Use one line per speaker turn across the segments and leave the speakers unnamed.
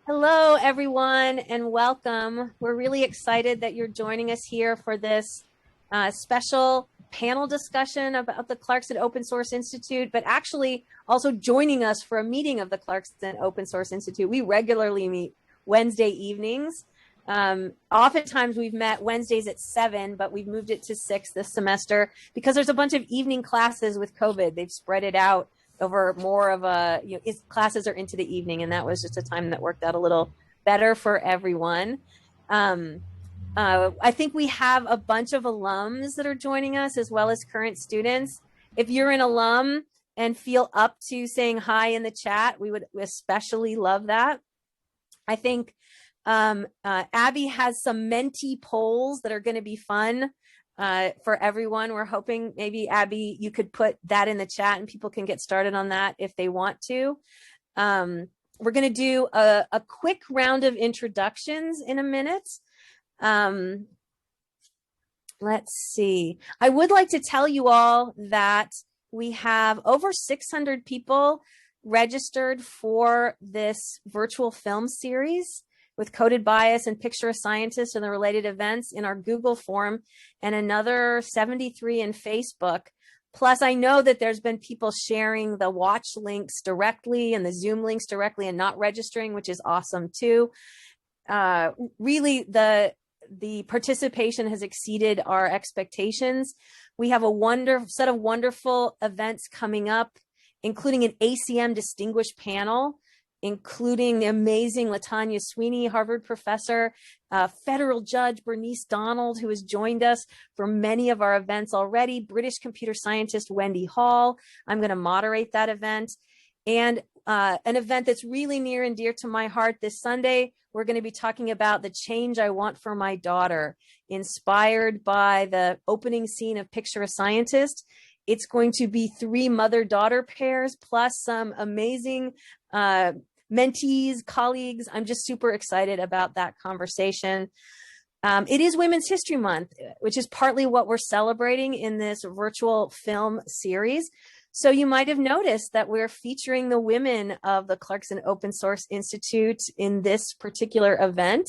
Hello, everyone, and welcome. We're really excited that you're joining us here for this special panel discussion about the Clarkson Open Source Institute, but actually also joining us for a meeting of the Clarkson Open Source Institute. We regularly meet Wednesday evenings. Oftentimes we've met Wednesdays at 7, but we've moved it to 6 this semester because there's a bunch of evening classes with COVID. They've spread it out over more of a, classes are into the evening, and that was just a time that worked out a little better for everyone. I think we have a bunch of alums that are joining us as well as current students. If you're an alum and feel up to saying hi in the chat, we would especially love that. I think Abby has some Menti polls that are going to be fun for everyone. We're hoping maybe, Abby, you could put that in the chat and people can get started on that if they want to. We're going to do a quick round of introductions in a minute. Let's see. I would like to tell you all that we have over 600 people registered for this virtual film series with Coded Bias and Picture a Scientist and the related events in our Google form, and another 73 in Facebook. Plus, I know that there's been people sharing the watch links directly and the Zoom links directly and not registering, which is awesome too. Really, the participation has exceeded our expectations. We have a set of wonderful events coming up, including an ACM distinguished panel, including the amazing LaTanya Sweeney, Harvard professor, federal judge Bernice Donald, who has joined us for many of our events already, British computer scientist Wendy Hall. I'm going to moderate that event. And an event that's really near and dear to my heart this Sunday, we're going to be talking about the change I want for my daughter, inspired by the opening scene of Picture a Scientist. It's going to be 3 mother-daughter pairs plus some amazing mentees, colleagues. I'm just super excited about that conversation. It is Women's History Month, which is partly what we're celebrating in this virtual film series. So you might have noticed that we're featuring the women of the Clarkson Open Source Institute in this particular event.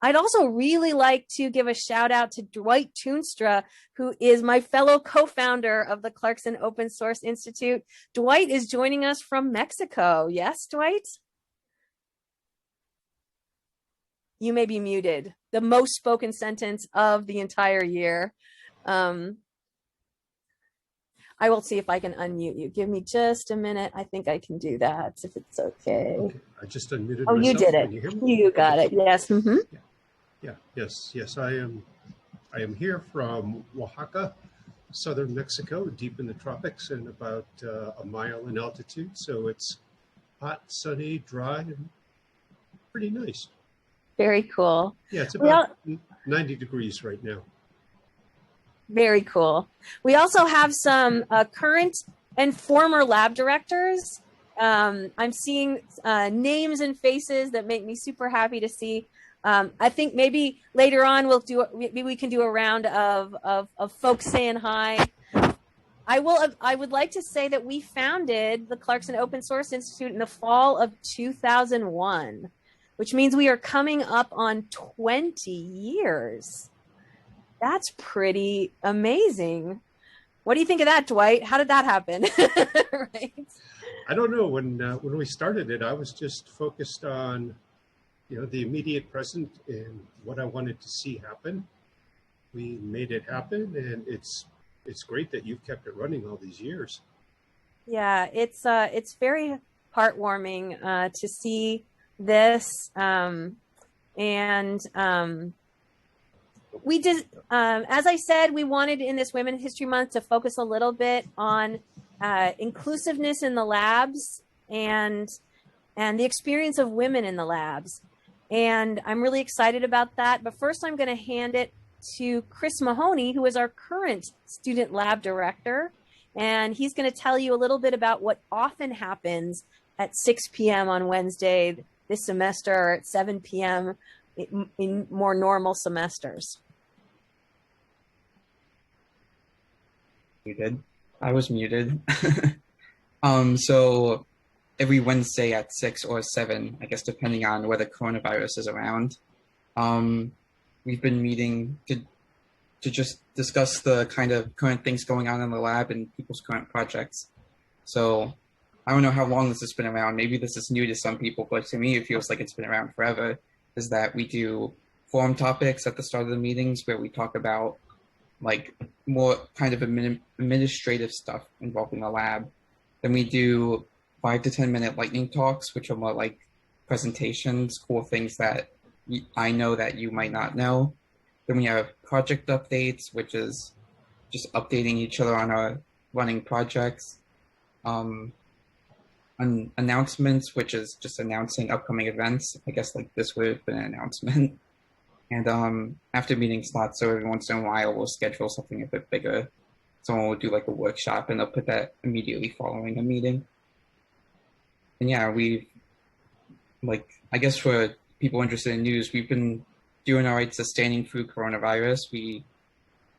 I'd also really like to give a shout out to Dwight Toonstra, who is my fellow co-founder of the Clarkson Open Source Institute. Dwight is joining us from Mexico. Yes, Dwight? You may be muted. The most spoken sentence of the entire year. I will see if I can unmute you. Give me just a minute. I think I can do that if it's okay.
Okay. I just unmuted
myself. You did it.
Can you hear me?
You got it. Yes. Mm-hmm.
Yes. I am here from Oaxaca, southern Mexico, deep in the tropics, and about a mile in altitude. So it's hot, sunny, dry, and pretty nice.
Very cool.
Yeah, it's about 90 degrees right now.
Very cool. We also have some current and former lab directors. I'm seeing names and faces that make me super happy to see. I think maybe later on maybe we can do a round of folks saying hi. I would like to say that we founded the Clarkson Open Source Institute in the fall of 2001, which means we are coming up on 20 years. That's pretty amazing. What do you think of that, Dwight? How did that happen? Right?
I don't know. When we started it, I was just focused on, the immediate present and what I wanted to see happen. We made it happen, and it's great that you've kept it running all these years. Yeah,
it's very heartwarming to see this, we did, as I said, we wanted in this Women's History Month to focus a little bit on inclusiveness in the labs and the experience of women in the labs. And I'm really excited about that. But first, I'm going to hand it to Chris Mahoney, who is our current student lab director. And he's going to tell you a little bit about what often happens at 6 p.m. on Wednesday this semester, or at 7 p.m. in more normal semesters.
Muted. I was muted. So every Wednesday at 6 or 7, I guess, depending on whether coronavirus is around. We've been meeting to just discuss the kind of current things going on in the lab and people's current projects. So I don't know how long this has been around. Maybe this is new to some people, but to me, it feels like it's been around forever. Is that we do forum topics at the start of the meetings where we talk about like more kind of administrative stuff involving the lab. Then we do 5 to 10 minute lightning talks, which are more like presentations, cool things that I know that you might not know. Then we have project updates, which is just updating each other on our running projects. Announcements, which is just announcing upcoming events. I guess like this would have been an announcement. And after meeting slots, so every once in a while we'll schedule something a bit bigger. Someone will do like a workshop and they'll put that immediately following a meeting. And yeah, we've like, I guess for people interested in news, we've been doing all right sustaining through coronavirus. We've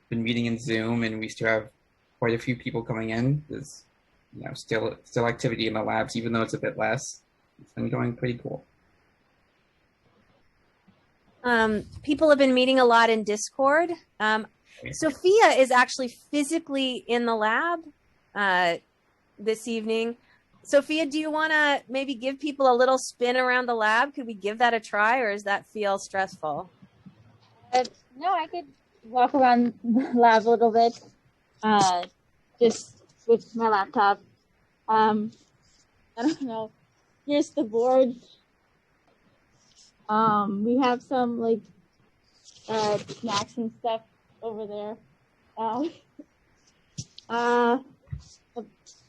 been meeting in Zoom and we still have quite a few people coming in. There's still activity in the labs, even though it's a bit less. It's been going pretty cool.
People have been meeting a lot in Discord. Sophia is actually physically in the lab this evening. Sophia, do you want to maybe give people a little spin around the lab? Could we give that a try, or does that feel stressful?
No, I could walk around the lab a little bit, just with my laptop. I don't know. Here's the board. We have some like snacks and stuff over there.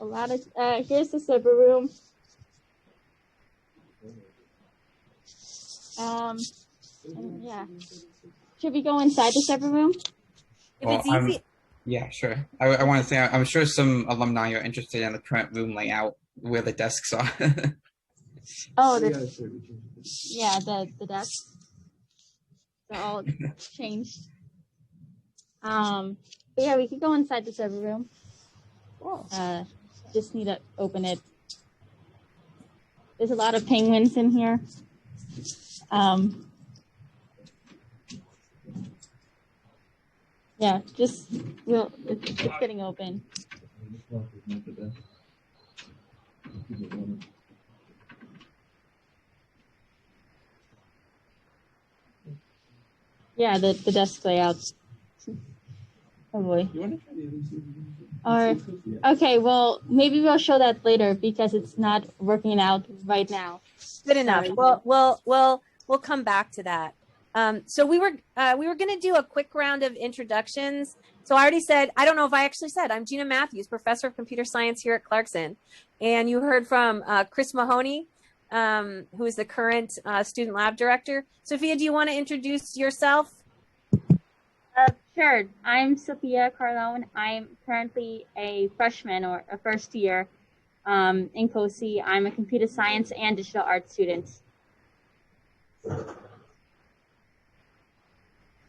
A lot of here's the server room. And yeah. Should we go inside the server room?
If it's easy.
Yeah, sure. I want to say I'm sure some alumni are interested in the current room layout where the desks are.
Oh, the desks. They're all changed. But yeah, we could go inside the server room. Oh. Just need to open it. There's a lot of penguins in here. Yeah, it's getting open. Yeah, the desk layout. Oh boy. Or okay, well maybe we'll show that later because it's not working out right now.
Good enough. We'll come back to that. So we were going to do a quick round of introductions. So I already said, I don't know if I actually said, I'm Gina Matthews, professor of computer science here at Clarkson. And you heard from Chris Mahoney, who is the current student lab director. Sophia, do you want to introduce yourself?
Sure. I'm Sophia Carlone. I'm currently a freshman or a first year in COSI. I'm a computer science and digital arts student.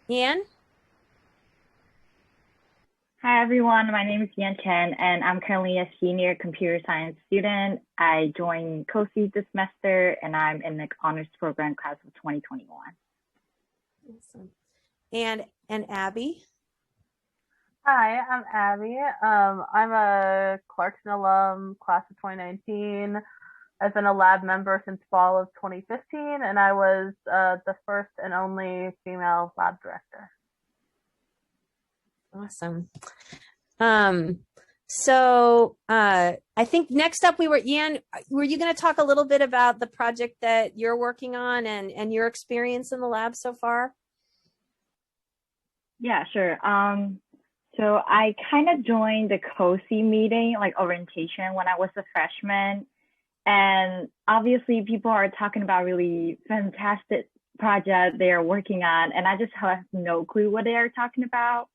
Yan?
Hi, everyone. My name is Yan Chen, and I'm currently a senior computer science student. I joined COSI this semester, and I'm in the honors program class of 2021.
Awesome. And Abby?
Hi, I'm Abby. I'm a Clarkson alum, class of 2019. I've been a lab member since fall of 2015, and I was the first and only female lab director.
Awesome. So I think next up Ian, were you going to talk a little bit about the project that you're working on and your experience in the lab so far?
Yeah, sure. So I kind of joined the COSI meeting, like orientation, when I was a freshman. And obviously people are talking about really fantastic project they are working on. And I just have no clue what they are talking about,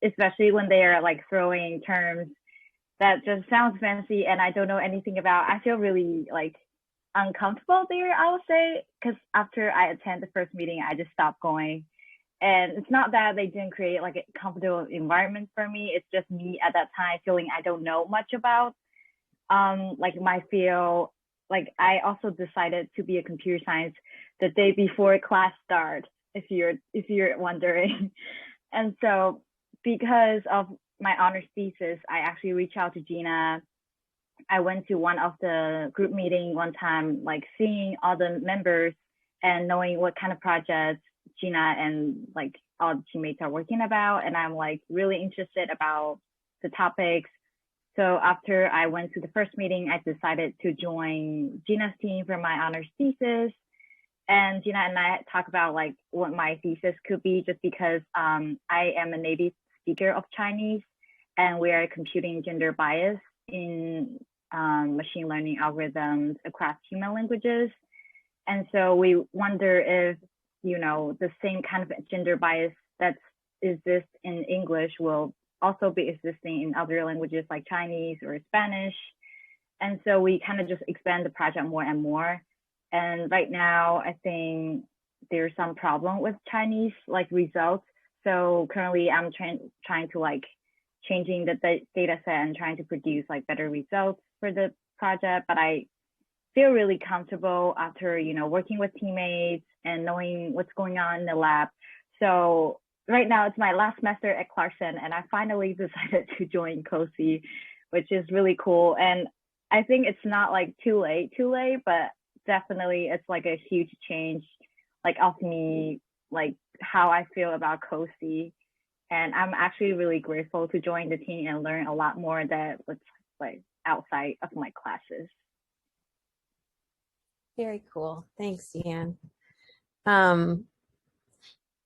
especially when they are like throwing terms that just sounds fancy and I don't know anything about. I feel really like uncomfortable there, I would say, because after I attend the first meeting, I just stopped going. And it's not that they didn't create like a comfortable environment for me. It's just me at that time feeling I don't know much about like my field, like I also decided to be a computer science the day before class start, if you're wondering. And so because of my honors thesis, I actually reached out to Gina. I went to one of the group meeting one time, like seeing all the members and knowing what kind of projects Gina and like all the teammates are working about. And I'm like really interested about the topics. So after I went to the first meeting, I decided to join Gina's team for my honors thesis. And Gina and I talk about like what my thesis could be, just because I am a native speaker of Chinese, and we are computing gender bias in machine learning algorithms across human languages. And so we wonder if, you know, the same kind of gender bias that exists in English will also be existing in other languages like Chinese or Spanish. And so we kind of just expand the project more and more. And right now, I think there's some problem with Chinese like results. So currently I'm trying to like changing the data set and trying to produce like better results for the project. But I feel really comfortable after, you know, working with teammates and knowing what's going on in the lab. So right now it's my last semester at Clarkson, and I finally decided to join COSI, which is really cool. And I think it's not like too late, but definitely it's like a huge change like of me, like how I feel about COSI. And I'm actually really grateful to join the team and learn a lot more that was like outside of my classes.
Very cool. Thanks, Ian.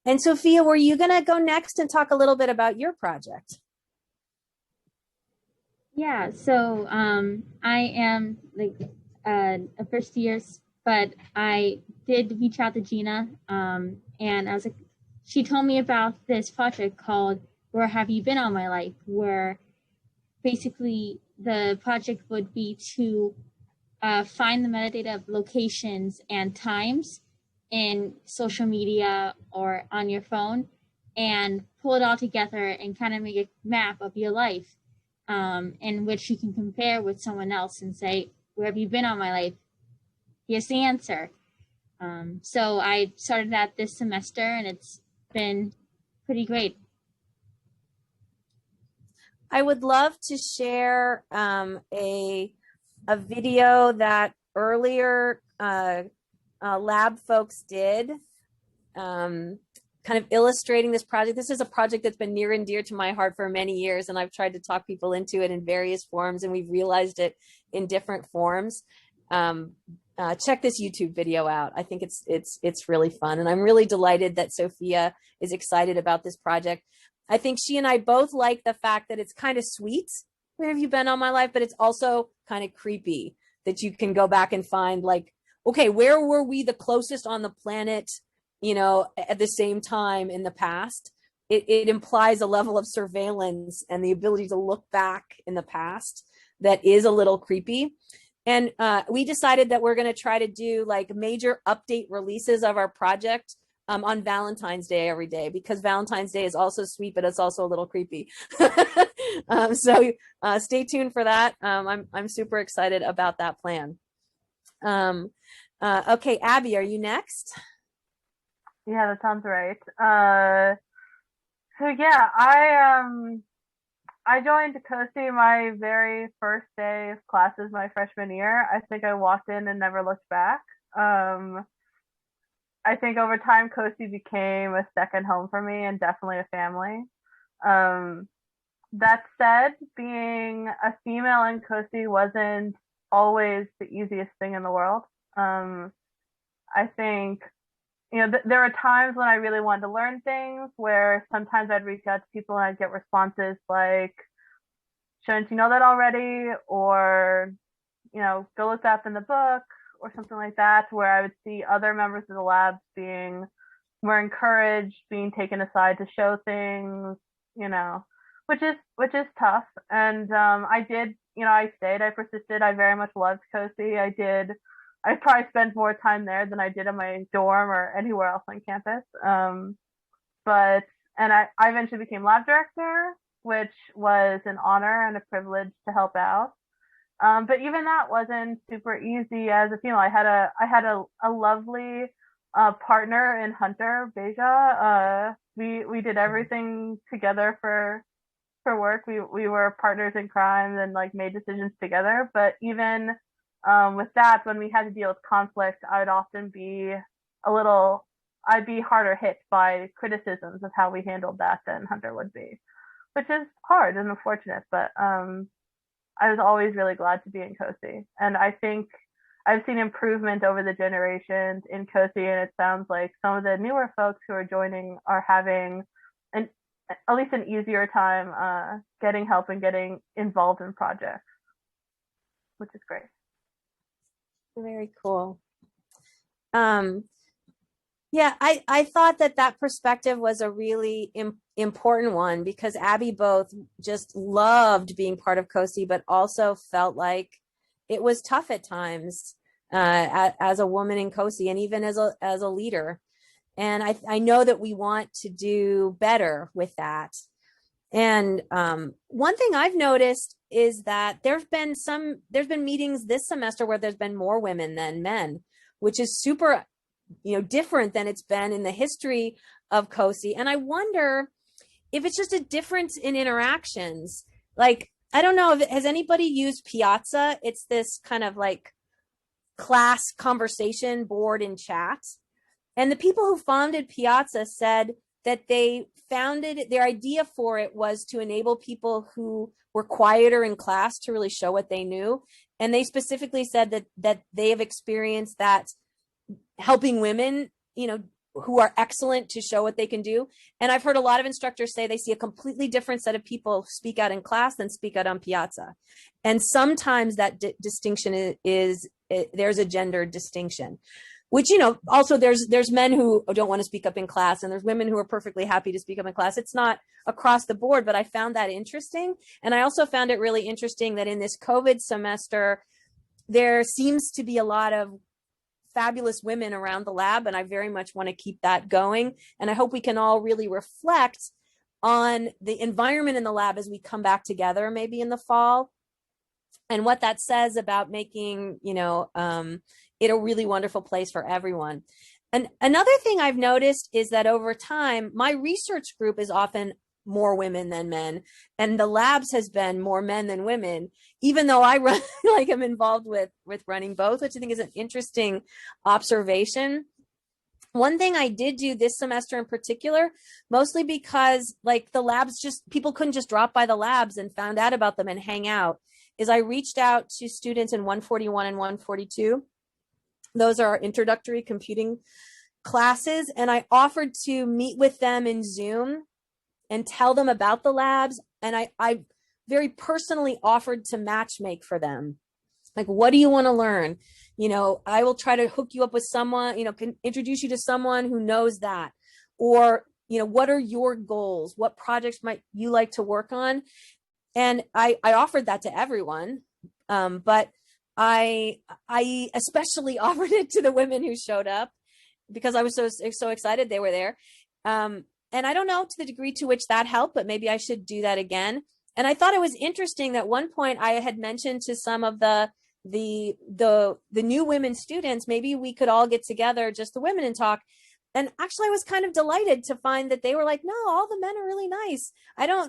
And Sophia, were you going to go next and talk a little bit about your project?
Yeah, so I am like a first year, but I did reach out to Gina, and I was like, she told me about this project called Where Have You Been All My Life, where basically the project would be to find the metadata of locations and times in social media or on your phone and pull it all together and kind of make a map of your life, in which you can compare with someone else and say, where have you been all my life? Here's the answer. So I started that this semester, and it's been pretty great.
I would love to share a video that earlier lab folks did, kind of illustrating this project. This is a project that's been near and dear to my heart for many years, and I've tried to talk people into it in various forms, and we've realized it in different forms. Check this YouTube video out. I think it's really fun, and I'm really delighted that Sophia is excited about this project. I think she and I both like the fact that it's kind of sweet. Where have you been all my life? But it's also kind of creepy that you can go back and find like, okay, where were we the closest on the planet, you know, at the same time in the past? It implies a level of surveillance and the ability to look back in the past that is a little creepy. And we decided that we're going to try to do like major update releases of our project on Valentine's Day every day, because Valentine's Day is also sweet, but it's also a little creepy. So stay tuned for that. I'm super excited about that plan. Okay, Abby, are you next?
Yeah, that sounds right. So yeah, I joined COSI my very first day of classes my freshman year. I think I walked in and never looked back. I think over time COSI became a second home for me and definitely a family. That said, being a female in COSI wasn't always the easiest thing in the world. I think, you know, there are times when I really wanted to learn things where sometimes I'd reach out to people and I'd get responses like, shouldn't you know that already? Or, you know, go look that up in the book or something like that, where I would see other members of the labs being more encouraged, being taken aside to show things, you know, which is tough. And I did, you know, I stayed, I persisted, I very much loved COSI. I probably spent more time there than I did in my dorm or anywhere else on campus. And I eventually became lab director, which was an honor and a privilege to help out. But even that wasn't super easy as a female. I had a lovely partner in Hunter Beja. We did everything together for work. We were partners in crime and like made decisions together. But even with that, when we had to deal with conflict, I'd be harder hit by criticisms of how we handled that than Hunter would be, which is hard and unfortunate. But I was always really glad to be in COSI, and I think I've seen improvement over the generations in COSI, and it sounds like some of the newer folks who are joining are having at least an easier time getting help and getting involved in projects, which is great.
Very cool. Yeah, I thought that perspective was a really important one, because Abby both just loved being part of COSI, but also felt like it was tough at times as a woman in COSI, and even as a leader. And I know that we want to do better with that. And one thing I've noticed is that there's been meetings this semester where there's been more women than men, which is super, different than it's been in the history of COSI. And I wonder if it's just a difference in interactions. Like, I don't know, has anybody used Piazza? It's this kind of like class conversation board and chat. And the people who founded Piazza said that they founded, their idea for it was to enable people who were quieter in class to really show what they knew. And they specifically said that they have experienced that helping women, who are excellent, to show what they can do. And I've heard a lot of instructors say they see a completely different set of people speak out in class than speak out on Piazza. And sometimes that distinction is there's a gender distinction, which, also there's men who don't want to speak up in class, and there's women who are perfectly happy to speak up in class. It's not across the board, but I found that interesting. And I also found it really interesting that in this COVID semester, there seems to be a lot of fabulous women around the lab, and I very much want to keep that going. And I hope we can all really reflect on the environment in the lab as we come back together, maybe in the fall, and what that says about making, it a really wonderful place for everyone. And another thing I've noticed is that over time, my research group is often more women than men, and the labs has been more men than women, even though I run like I'm involved with running both, which I think is an interesting observation. One thing I did do this semester in particular, mostly because like the labs, people couldn't just drop by the labs and found out about them and hang out, is I reached out to students in 141 and 142. Those are our introductory computing classes, and I offered to meet with them in Zoom and tell them about the labs. And I very personally offered to matchmake for them. Like, what do you want to learn? I will try to hook you up with someone, can introduce you to someone who knows that. Or, what are your goals? What projects might you like to work on? And I offered that to everyone. But I especially offered it to the women who showed up, because I was so excited they were there. And I don't know to the degree to which that helped, but maybe I should do that again. And I thought it was interesting that at one point I had mentioned to some of the new women students, maybe we could all get together, just the women, and talk. And actually I was kind of delighted to find that they were like, no, all the men are really nice.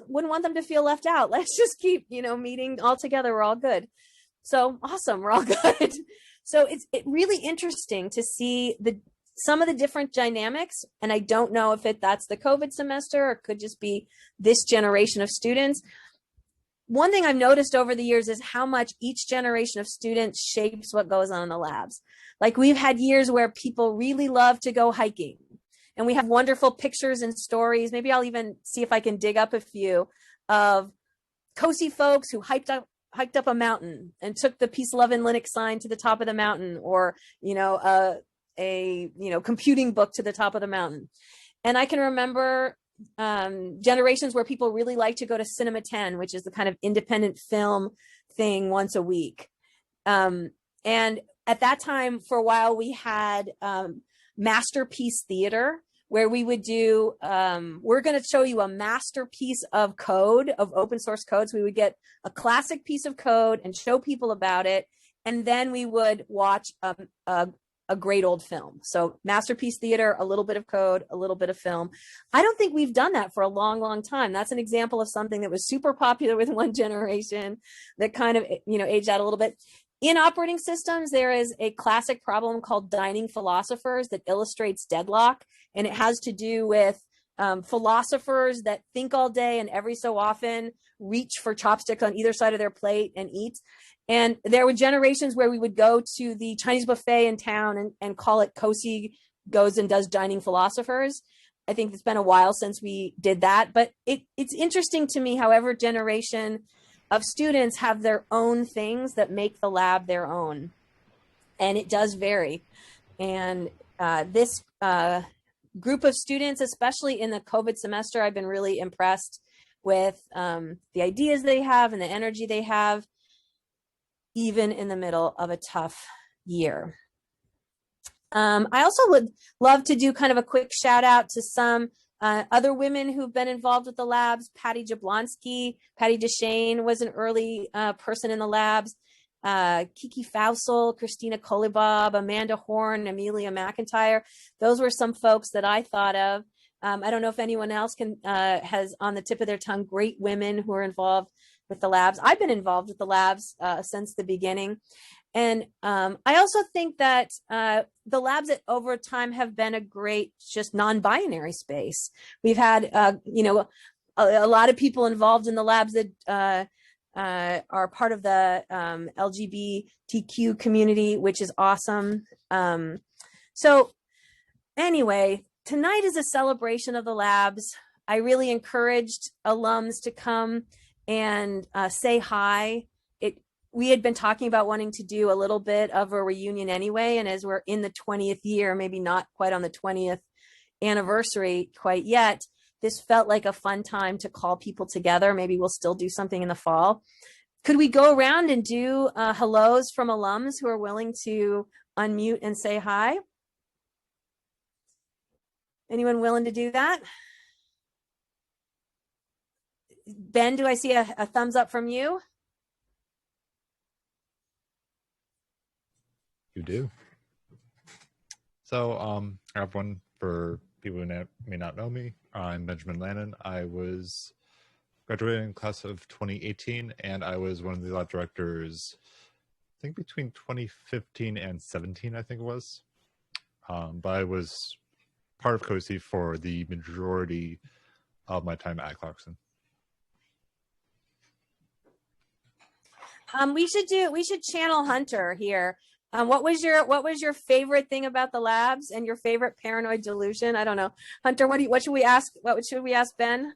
Wouldn't want them to feel left out. Let's just keep, meeting all together. We're all good. So awesome. We're all good. So it's really interesting to see some of the different dynamics. And I don't know if that's the COVID semester, or it could just be this generation of students. One thing I've noticed over the years is how much each generation of students shapes what goes on in the labs. Like, we've had years where people really love to go hiking, and we have wonderful pictures and stories. Maybe I'll even see if I can dig up a few of COSI folks who hiked up a mountain and took the Peace, Love, and Linux sign to the top of the mountain, or, a computing book to the top of the mountain. And I can remember generations where people really like to go to Cinema 10, which is the kind of independent film thing once a week. And at that time, for a while, we had Masterpiece Theater, where we would do, we're going to show you a masterpiece of code, of open source codes. We would get a classic piece of code and show people about it. And then we would watch a great old film. So masterpiece theater, a little bit of code, a little bit of film. I don't think we've done that for a long, long time. That's an example of something that was super popular with one generation that kind of, aged out a little bit. In operating systems, there is a classic problem called dining philosophers that illustrates deadlock. And it has to do with philosophers that think all day and every so often reach for chopsticks on either side of their plate and eat. And there were generations where we would go to the Chinese buffet in town and call it COSI goes and does dining philosophers. I think it's been a while since we did that, but it's interesting to me how every generation of students have their own things that make the lab their own. And it does vary. And this group of students, especially in the COVID semester, I've been really impressed with the ideas they have and the energy they have, even in the middle of a tough year. I also would love to do kind of a quick shout out to some other women who've been involved with the labs. Patty Jablonski, Patty Deshane was an early person in the labs. Kiki Fausel, Christina Kolibob, Amanda Horn, Amelia McIntyre. Those were some folks that I thought of. I don't know if anyone else has on the tip of their tongue great women who are involved with the labs. I've been involved with the labs since the beginning. And I also think that the labs over time have been a great just non-binary space. We've had, a lot of people involved in the labs that are part of the LGBTQ community, which is awesome. So anyway, tonight is a celebration of the labs. I really encouraged alums to come and say hi. We had been talking about wanting to do a little bit of a reunion anyway. And as we're in the 20th year, maybe not quite on the 20th anniversary quite yet, this felt like a fun time to call people together. Maybe we'll still do something in the fall. Could we go around and do hellos from alums who are willing to unmute and say hi? Anyone willing to do that? Ben, do I see a thumbs up from you?
You do. So I have one for people who may not know me. I'm Benjamin Lannon. I was graduating in class of 2018, and I was one of the lab directors, I think between 2015 and 17, I think it was. But I was part of COSI for the majority of my time at Clarkson.
We should channel Hunter here. What was your favorite thing about the labs and your favorite paranoid delusion? I don't know. Hunter, what should we ask? What should we ask Ben?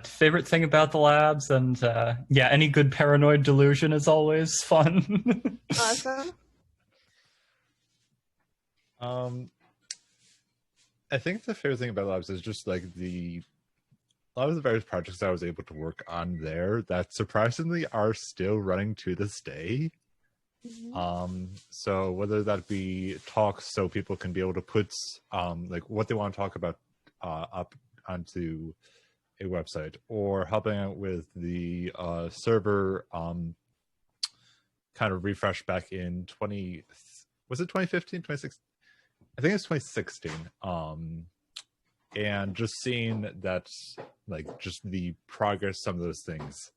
Favorite thing about the labs, and any good paranoid delusion is always fun.
Awesome.
I think the favorite thing about labs is just like a lot of the various projects I was able to work on there that surprisingly are still running to this day. Mm-hmm. So whether that be talks so people can be able to put like what they want to talk about up onto a website, or helping out with the server kind of refresh back in 2015, 2016? I think it's 2016. And just seeing that, like, just the progress some of those things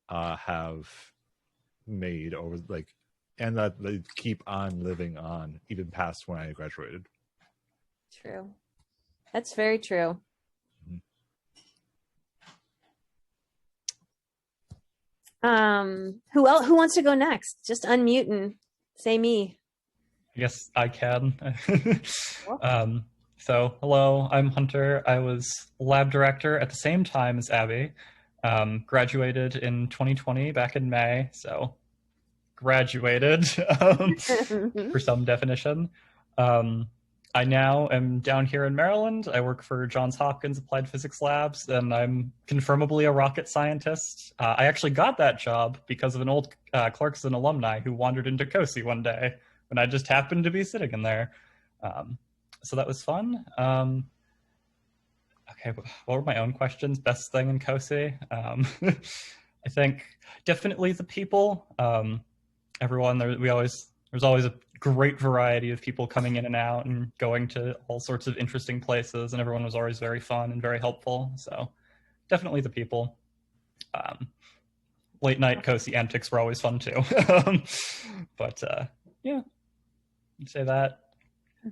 have made over, like, and that they keep on living on even past when I graduated.
True. That's very true. Mm-hmm. Who wants to go next? Just unmute and say me.
I guess I can. So, hello, I'm Hunter. I was lab director at the same time as Abby. Graduated in 2020, back in May, so graduated for some definition. I now am down here in Maryland. I work for Johns Hopkins Applied Physics Labs, and I'm confirmably a rocket scientist. I actually got that job because of an old Clarkson alumni who wandered into COSI one day when I just happened to be sitting in there. so that was fun. Okay, what were my own questions? Best thing in COSI? I think definitely the people. Everyone, there's always a great variety of people coming in and out and going to all sorts of interesting places, and everyone was always very fun and very helpful. So definitely the people. Late night COSI antics were always fun too. But yeah, I'd say that.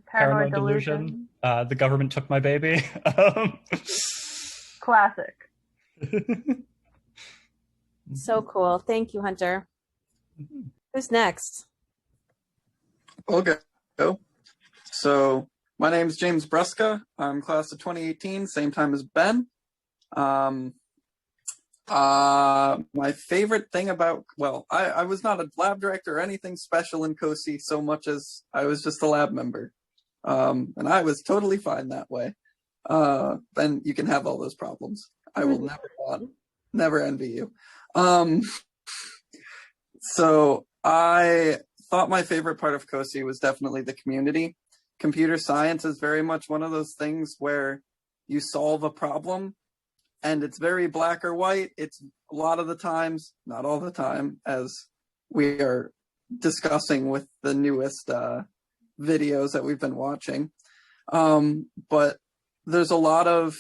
Paranoid delusion. The government took my baby.
Classic.
So cool. Thank you, Hunter. Who's next?
Okay. So my name's James Brusca. I'm class of 2018, same time as Ben. My favorite thing about, I was not a lab director or anything special in COSI so much as I was just a lab member. And I was totally fine that way. Ben, you can have all those problems. I will never envy you. So I thought my favorite part of COSI was definitely the community. Computer science is very much one of those things where you solve a problem and it's very black or white. It's a lot of the times, not all the time, as we are discussing with the newest videos that we've been watching. But there's a lot of,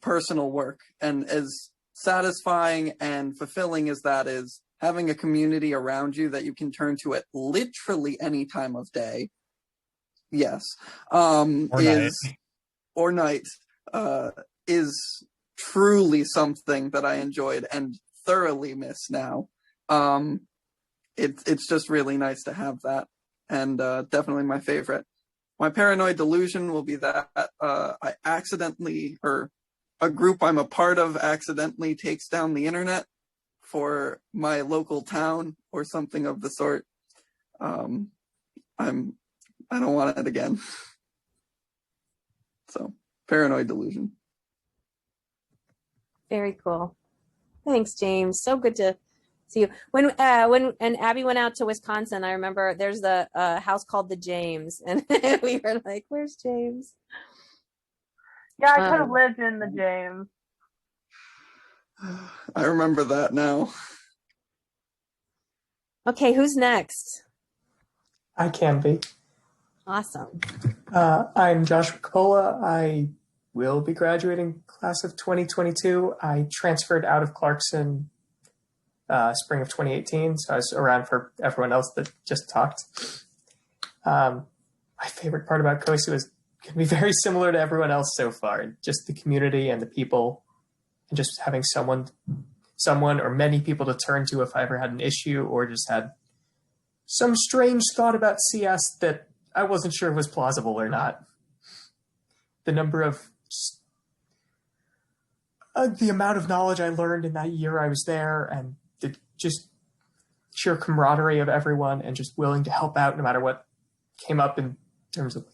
personal work, and as satisfying and fulfilling as that is, having a community around you that you can turn to at literally any time of day. Yes. Or night is truly something that I enjoyed and thoroughly miss now. It's just really nice to have that, and definitely my favorite. My paranoid delusion will be that I accidentally, or a group I'm a part of accidentally takes down the internet for my local town or something of the sort. I don't want it again. So, paranoid delusion.
Very cool. Thanks, James. So good to see you. When Abby went out to Wisconsin, I remember there's the house called the James, and we were like, "Where's James?"
Yeah, I could have lived in the James.
I remember that now.
Okay, who's next?
I can be.
Awesome.
I'm Joshua Coppola. I will be graduating class of 2022. I transferred out of Clarkson spring of 2018, so I was around for everyone else that just talked. My favorite part about COSI was going to be very similar to everyone else so far, just the community and the people, and just having someone or many people to turn to if I ever had an issue or just had some strange thought about CS that I wasn't sure was plausible or not. The number of the amount of knowledge I learned in that year I was there, and the just sheer camaraderie of everyone, and just willing to help out no matter what came up in terms of,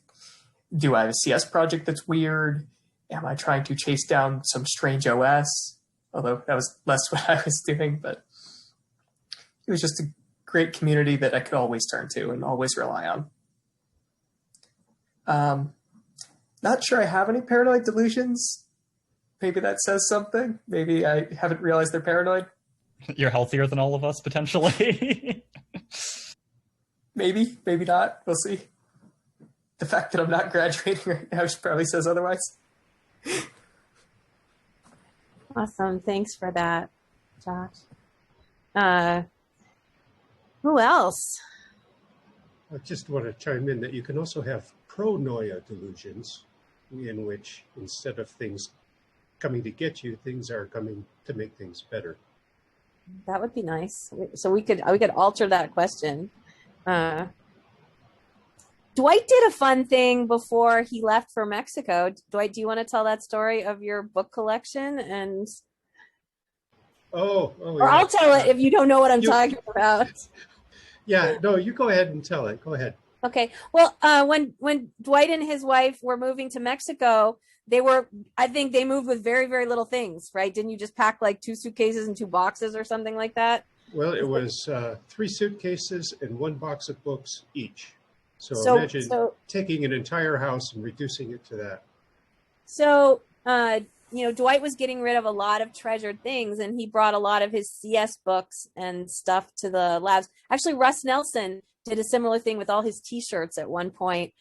do I have a CS project that's weird? Am I trying to chase down some strange OS? Although that was less what I was doing, but it was just a great community that I could always turn to and always rely on. Not sure I have any paranoid delusions. Maybe that says something. Maybe I haven't realized they're paranoid.
You're healthier than all of us, potentially.
Maybe not. We'll see. The fact that I'm not graduating right now probably says otherwise.
Awesome. Thanks for that, Josh. Who else?
I just want to chime in that you can also have pronoia delusions, in which instead of things coming to get you, things are coming to make things better.
That would be nice. So we could alter that question. Dwight did a fun thing before he left for Mexico. Dwight, do you want to tell that story of your book collection? And
or
yeah. I'll tell it if you don't know what I'm talking about.
Yeah, no, you go ahead and tell it. Go ahead.
Okay. Well, when Dwight and his wife were moving to Mexico, I think they moved with very, very little things, right? Didn't you just pack like 2 suitcases and 2 boxes or something like that?
Well, it was 3 suitcases and 1 box of books each. So imagine taking an entire house and reducing it to that.
So, Dwight was getting rid of a lot of treasured things, and he brought a lot of his CS books and stuff to the labs. Actually, Russ Nelson did a similar thing with all his T-shirts at one point,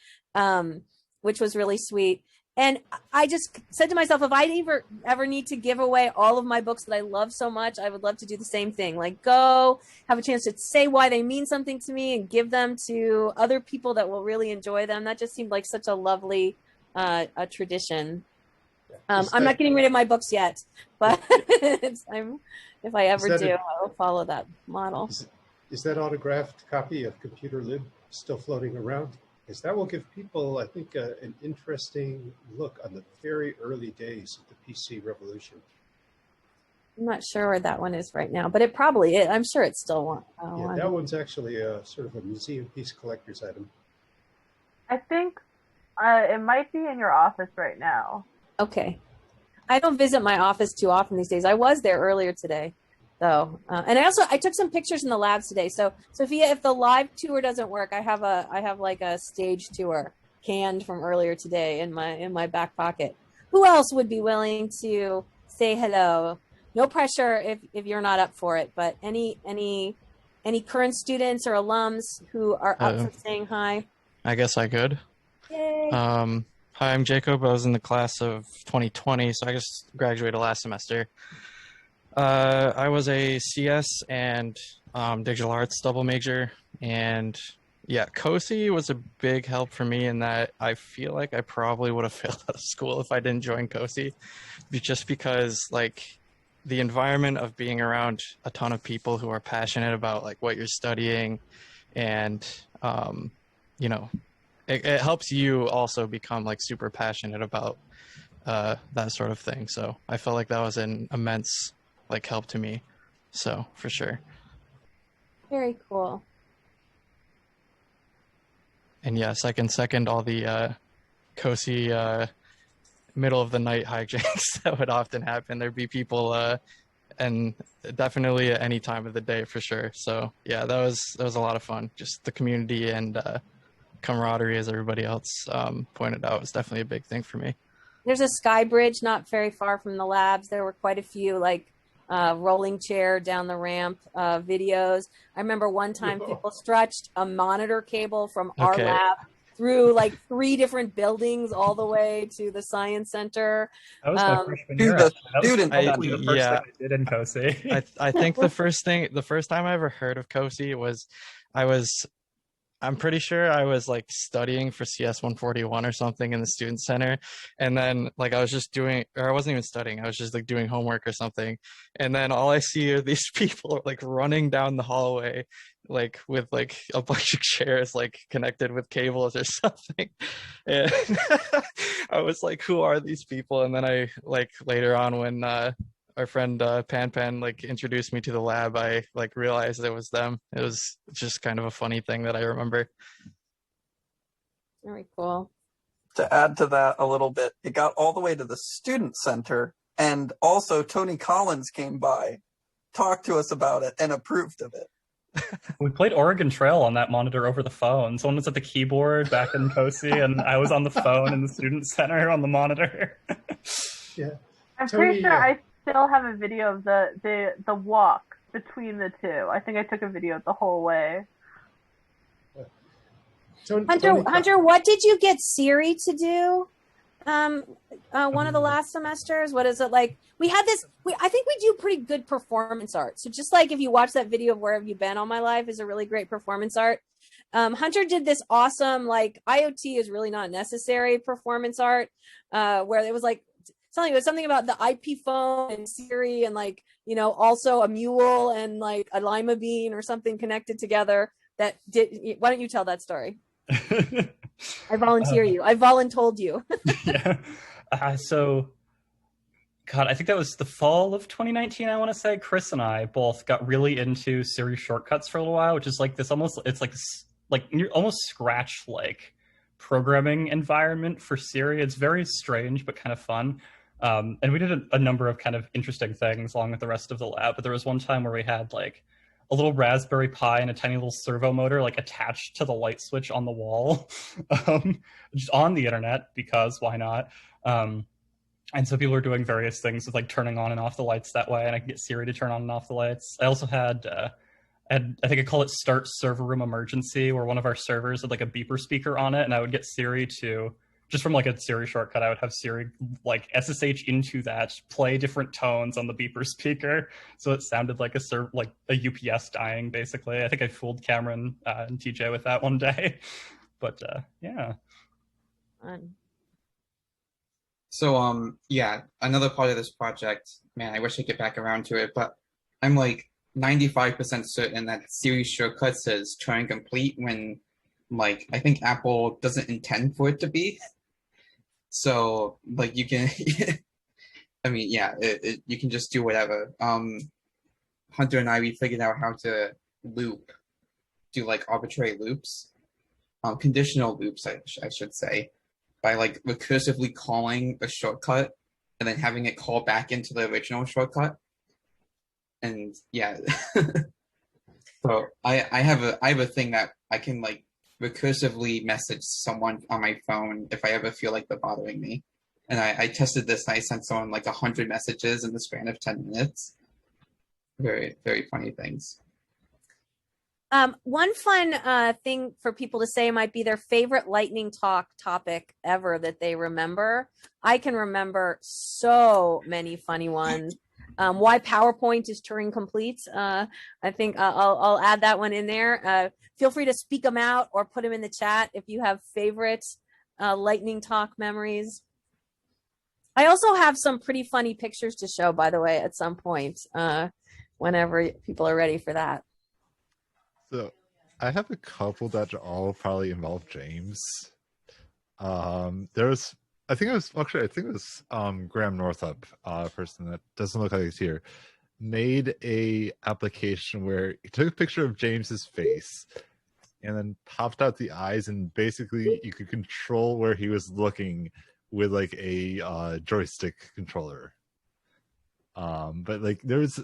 which was really sweet. And I just said to myself, if I ever need to give away all of my books that I love so much, I would love to do the same thing. Like, go have a chance to say why they mean something to me and give them to other people that will really enjoy them. That just seemed like such a lovely a tradition. I'm not getting rid of my books yet, but if I ever do, I will follow that model.
Is that autographed copy of Computer Lib still floating around? Because that will give people, I think, an interesting look on the very early days of the PC revolution.
I'm not sure where that one is right now, but it probably is. I'm sure it's still one.
Yeah, that one's actually sort of a museum piece collector's item.
I think it might be in your office right now.
Okay. I don't visit my office too often these days. I was there earlier today, though. And I took some pictures in the labs today. So, Sophia, if the live tour doesn't work, I have like a stage tour canned from earlier today in my back pocket. Who else would be willing to say hello? No pressure if you're not up for it, but any current students or alums who are up for saying hi?
I guess I could.
Yay.
Hi, I'm Jacob. I was in the class of 2020, so I just graduated last semester. I was a CS and digital arts double major, and yeah, COSI was a big help for me in that I feel like I probably would have failed out of school if I didn't join COSI, just because like the environment of being around a ton of people who are passionate about like what you're studying, and it helps you also become like super passionate about that sort of thing. So I felt like that was an immense like help to me. So for sure.
Very cool.
And yes, I can second all the COSI middle of the night hijinks that would often happen. There'd be people and definitely at any time of the day for sure. So yeah, that was a lot of fun. Just the community and camaraderie, as everybody else pointed out, was definitely a big thing for me.
There's a sky bridge not very far from the labs. There were quite a few like rolling chair down the ramp videos. I remember one time people stretched a monitor cable from our lab through like 3 different buildings all the way to the science center.
That was my freshman year. That was probably the first thing I did in COSI.
I think the first time I ever heard of COSI was I'm pretty sure I was like studying for CS 141 or something in the student center, and then like I was just doing, or I wasn't even studying, I was just like doing homework or something, and then all I see are these people like running down the hallway like with like a bunch of chairs like connected with cables or something, and I was like, who are these people? And then I like later on when our friend Pan like introduced me to the lab, I like realized it was them. It was just kind of a funny thing that I remember.
Very cool.
To add to that a little bit, it got all the way to the student center, and also Tony Collins came by, talked to us about it, and approved of it.
We played Oregon Trail on that monitor over the phone. Someone was at the keyboard back in COSI, and I was on the phone in the student center on the monitor.
Yeah,
I'm pretty sure I still have a video of the walk between the two. I think I took a video the whole way.
Hunter, what did you get Siri to do? One of the last semesters. What is it like? We had this. I think we do pretty good performance art. So just like if you watch that video of Where Have You Been All My Life is a really great performance art. Hunter did this awesome like IoT is really not necessary performance art where it was like. It was something about the IP phone and Siri and like, also a mule and like a lima bean or something connected together that did. Why don't you tell that story? I volunteer you. I voluntold you.
Yeah. So, God, I think that was the fall of 2019, I want to say. Chris and I both got really into Siri Shortcuts for a little while, which is like this almost Scratch-like programming environment for Siri. It's very strange, but kind of fun. And we did a number of kind of interesting things along with the rest of the lab. But there was one time where we had like a little Raspberry Pi and a tiny little servo motor like attached to the light switch on the wall, just on the internet, because why not? And so people are doing various things with like turning on and off the lights that way, and I can get Siri to turn on and off the lights. I also had I think I call it Start Server Room Emergency, where one of our servers had like a beeper speaker on it, and I would get Siri to, just from like a Siri shortcut, I would have Siri like SSH into that, play different tones on the beeper speaker, so it sounded like a UPS dying, basically. I think I fooled Cameron and TJ with that one day, but yeah.
Fun.
So yeah, another part of this project, man, I wish I could get back around to it, but I'm like 95% certain that Siri Shortcuts is Turing complete when, like, I think Apple doesn't intend for it to be. So, like, you can, I mean, yeah, you can just do whatever. Hunter and I, we figured out how to do like arbitrary loops, conditional loops, I should say, by like recursively calling a shortcut and then having it call back into the original shortcut. And yeah, so I have a thing that I can like recursively message someone on my phone if I ever feel like they're bothering me. And I tested this and I sent someone like 100 messages in the span of 10 minutes. Very, very funny things.
One fun thing for people to say might be their favorite lightning talk topic ever that they remember. I can remember so many funny ones. Why PowerPoint is Turing complete. I think I'll add that one in there. Feel free to speak them out or put them in the chat if you have favorite lightning talk memories. I also have some pretty funny pictures to show, by the way, at some point, whenever people are ready for that.
So I have a couple that all probably involve James. I think it was Graham Northup, person that doesn't look like he's here, made a application where he took a picture of James's face and then popped out the eyes, and basically you could control where he was looking with like a joystick controller. But like there was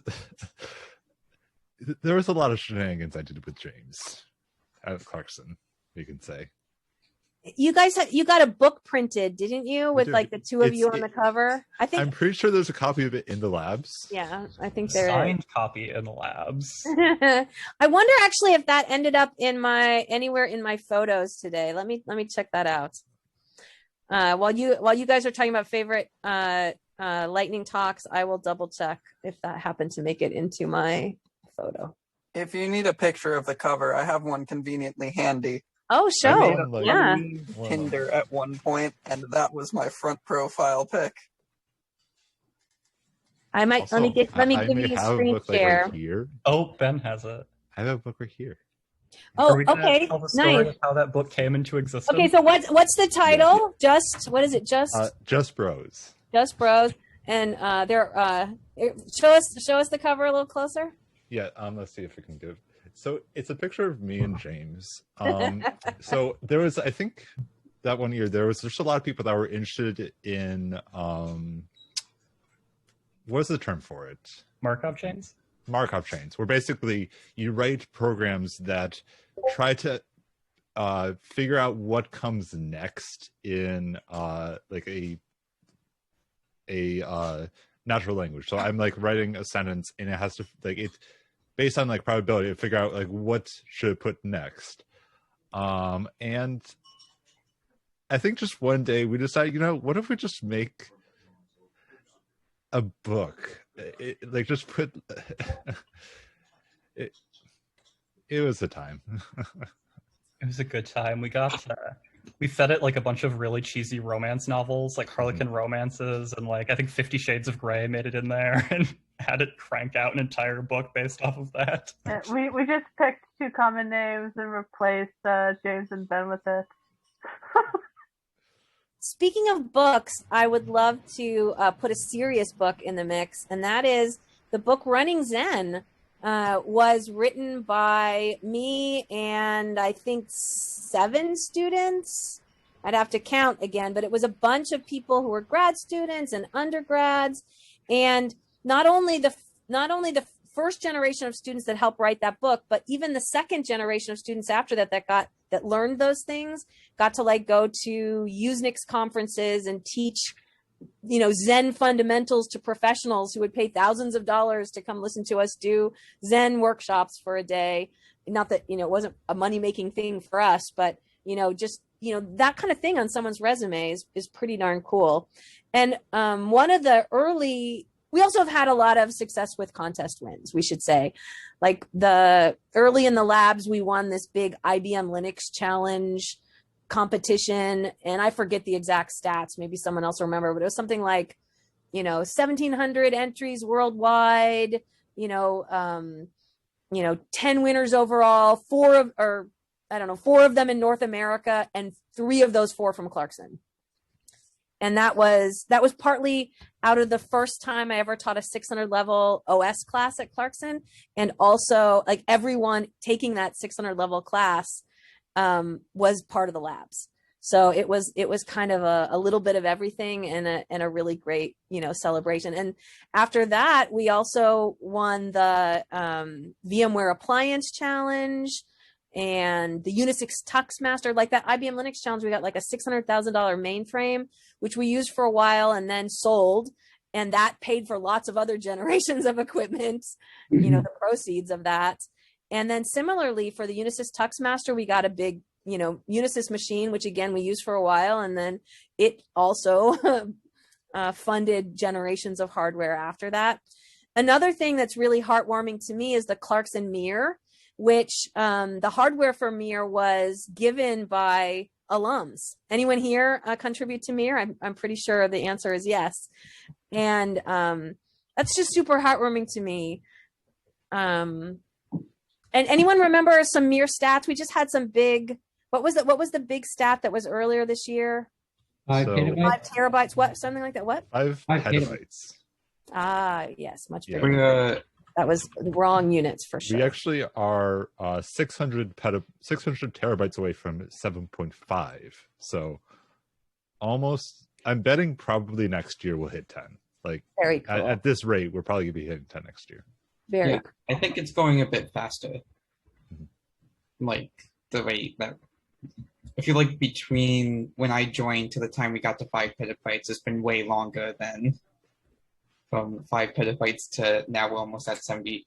a lot of shenanigans I did with James at Clarkson, you can say.
You guys, you got a book printed, didn't you? With like the two of you on the cover. I'm
pretty sure there's a copy of it in the labs.
Yeah, I think there is.
Signed copy in the labs.
I wonder actually if that ended up in anywhere in my photos today. Let me check that out. While you guys are talking about favorite lightning talks, I will double check if that happened to make it into my photo.
If you need a picture of the cover, I have one conveniently handy.
Oh, show.
I made a
Yeah.
Tinder at one point, and that was my front profile pic.
I might
Also,
let me give you a screen share.
Right here.
Oh, Ben has it.
I have a book right here.
Oh,
Are we gonna
okay,
tell the story
nice.
of how that book came into existence?
Okay, so what's the title? What is it?
Just Bros.
Just Bros. And show us the cover a little closer.
Yeah, let's see if we can do it. So it's a picture of me and James. So there was, I think that one year, there was just a lot of people that were interested in, what's the term for it?
Markup chains?
Markup chains, where basically you write programs that try to figure out what comes next in like a natural language. So I'm like writing a sentence and it has to like it based on like probability to figure out like what should it put next. And I think just one day we decided, what if we just make a book? Like just put it was a time.
It was a good time. We fed it like a bunch of really cheesy romance novels, like Harlequin romances, and like I think 50 Shades of Grey made it in there, and had it crank out an entire book based off of that.
We just picked two common names and replaced James and Ben with it.
Speaking of books, I would love to put a serious book in the mix, and that is the book Running Zen. Was written by me and I think 7 students. I'd have to count again, but it was a bunch of people who were grad students and undergrads. And not only the first generation of students that helped write that book, but even the second generation of students after that learned those things got to like go to Usenix conferences and teach, you know, Zen fundamentals to professionals who would pay thousands of dollars to come listen to us do Zen workshops for a day. Not that, you know, it wasn't a money-making thing for us, but, you know, just, you know, that kind of thing on someone's resume is pretty darn cool. And one of the we also have had a lot of success with contest wins, we should say. Like early in the labs, we won this big IBM Linux challenge competition, and I forget the exact stats, maybe someone else will remember, but it was something like, you know, 1,700 entries worldwide, 10 winners overall, four of them in North America, and 3 of those 4 from Clarkson. And that was partly out of the first time I ever taught a 600 level OS class at Clarkson, and also like everyone taking that 600 level class was part of the labs. So it was kind of a little bit of everything, and a really great, you know, celebration. And after that, we also won the VMware Appliance Challenge and the Unisys Tux Master. Like that IBM Linux Challenge, we got like a $600,000 mainframe, which we used for a while and then sold. And that paid for lots of other generations of equipment, you know, the proceeds of that. And then similarly for the Unisys Tux Master, we got a big, you know, Unisys machine, which again, we used for a while. And then it also funded generations of hardware after that. Another thing that's really heartwarming to me is the Clarkson Mirror, which the hardware for Mirror was given by alums. Anyone here contribute to Mirror? I'm pretty sure the answer is yes. And that's just super heartwarming to me. And anyone remember some Mirror stats? We just had some big, what was the big stat that was earlier this year?
5 petabytes.
5 terabytes, what? Something like that, what?
5 petabytes.
Ah, yes, much bigger. That was the wrong units for sure.
We actually are 600 terabytes away from 7.5. So almost, I'm betting probably next year we'll hit 10. Like
very cool.
At this rate, we're probably gonna be hitting 10 next year.
Very cool. I think it's going a bit faster. Like the rate that, I feel like between when I joined to the time we got to 5 petabytes, it's been way longer than from 5 petabytes to now we're almost at 77.5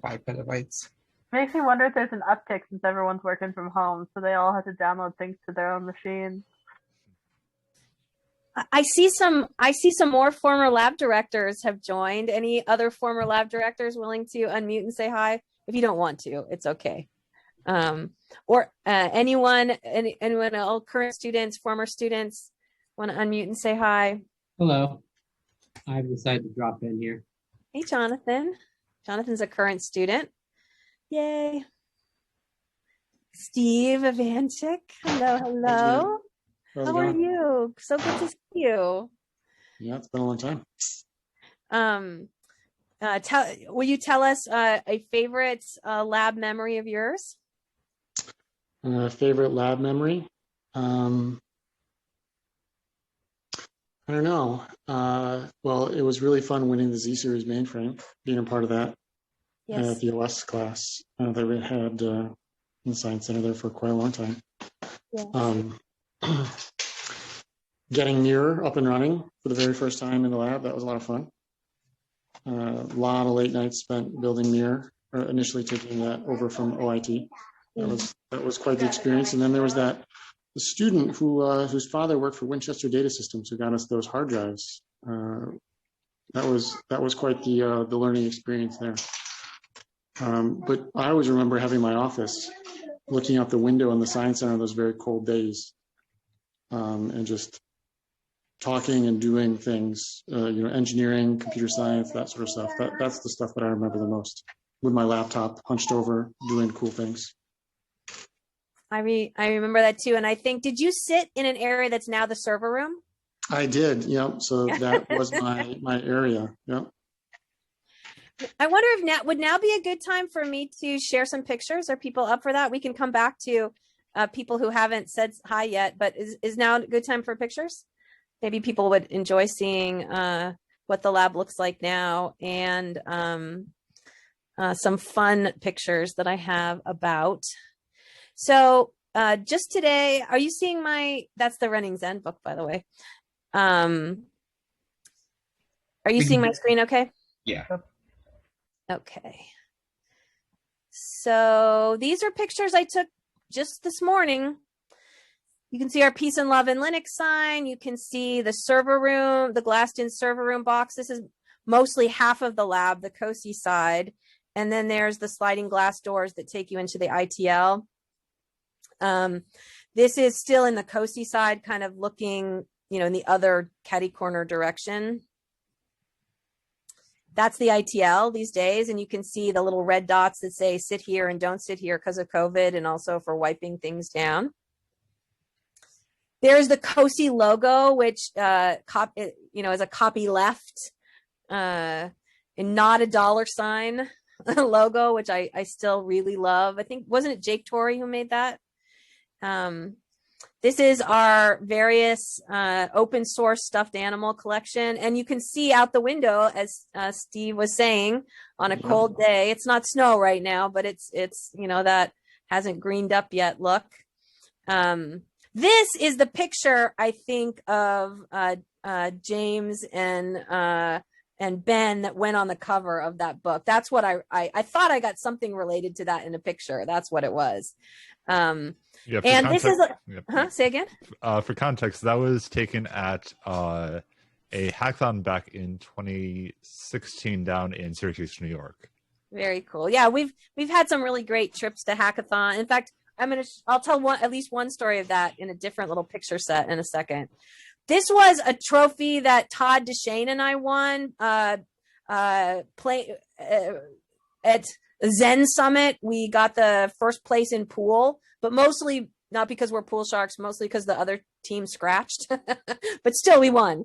petabytes.
Makes me wonder if there's an uptick since everyone's working from home, so they all have to download things to their own machines.
I see some more former lab directors have joined. Any other former lab directors willing to unmute and say hi? If you don't want to, it's okay. Or anyone, all current students, former students want to unmute and say hi?
Hello. I've decided to drop in here.
Hey, Jonathan. Jonathan's a current student. Yay. Steve Ivanchik. Hello. How are you? So good to see you.
Yeah, it's been a long time.
Will you tell us a favorite lab memory of yours?
Favorite lab memory? I don't know. Well, it was really fun winning the Z Series mainframe, being a part of that.
Yes.
The OS class that we had in the Science Center there for quite a long time.
Yeah.
Getting Mirror up and running for the very first time in the lab, that was a lot of fun. A lot of late nights spent building Mirror, or initially taking that over from OIT. That was quite the experience. And then there was the student whose father worked for Winchester Data Systems who got us those hard drives. That was quite the learning experience there. But I always remember having my office, looking out the window in the Science Center on those very cold days, and just talking and doing things, engineering, computer science, that sort of stuff. That's the stuff that I remember the most, with my laptop hunched over, doing cool things.
I remember that too. And I think, did you sit in an area that's now the server room?
I did, yep. So that was my area, yep.
I wonder if would now be a good time for me to share some pictures. Are people up for that? We can come back to people who haven't said hi yet, but is now a good time for pictures? Maybe people would enjoy seeing what the lab looks like now. And some fun pictures that I have about. So just today, are you seeing that's the Running Zen book, by the way. Are you seeing my screen okay?
Yeah.
Okay. So these are pictures I took just this morning. You can see our Peace and Love and Linux sign. You can see the server room, the glassed-in server room box. This is mostly half of the lab, the COSI side. And then there's the sliding glass doors that take you into the ITL. This is still in the COSI side, kind of looking, in the other catty corner direction. That's the ITL these days. And you can see the little red dots that say sit here and don't sit here because of COVID, and also for wiping things down. There's the COSI logo, which, is a copy left, and not a $ logo, which I still really love. I think, wasn't it Jake Tori who made that? This is our various open source stuffed animal collection. And you can see out the window, as Steve was saying, on a cold day. It's not snow right now, but it's that hasn't greened up yet. Look. This is the picture, I think, of James and Ben that went on the cover of that book. That's what I thought I got something related to that in a picture. That's what it was. And context, this is say again.
For context, that was taken at a hackathon back in 2016 down in Syracuse, New York.
Very cool. Yeah, we've had some really great trips to hackathon. In fact, I'll tell at least one story of that in a different little picture set in a second. This was a trophy that Todd Deshane and I won at Zen Summit. We got the first place in pool, but mostly not because we're pool sharks, mostly because the other team scratched, but still we won.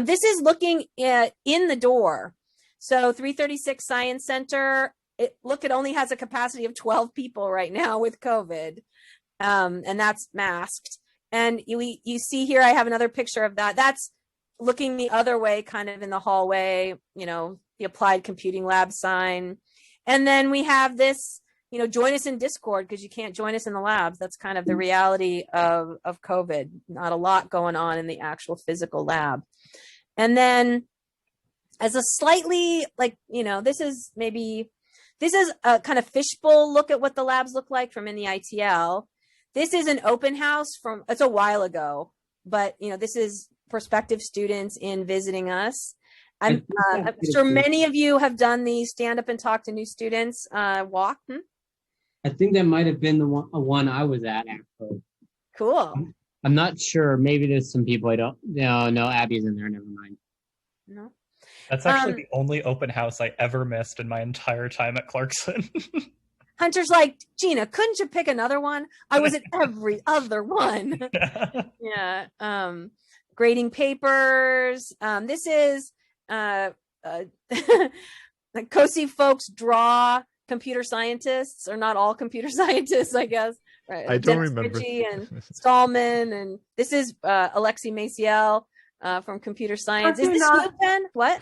This is looking in the door. So 336 Science Center. It only has a capacity of 12 people right now with COVID, and that's masked. And you see here, I have another picture of that. That's looking the other way, kind of in the hallway, the Applied Computing Lab sign. And then we have this, join us in Discord because you can't join us in the labs. That's kind of the reality of COVID. Not a lot going on in the actual physical lab. And then as a slightly this is a kind of fishbowl look at what the labs look like from in the ITL. This is an open house it's a while ago, but this is prospective students in visiting us. I'm sure many of you have done the stand up and talk to new students walk.
I think that might have been the one I was at, actually.
Cool.
I'm not sure. Maybe there's some people I don't. No, Abby's in there. Never mind.
No.
That's actually the only open house I ever missed in my entire time at Clarkson.
Hunter's like, Gina, couldn't you pick another one? I was at every other one. Yeah. Grading papers. This is the COSI folks draw computer scientists, or not all computer scientists, I guess. Right.
I don't remember.
And Stallman, and this is Alexi Maciel from Computer Science. Is this you, Ben? What?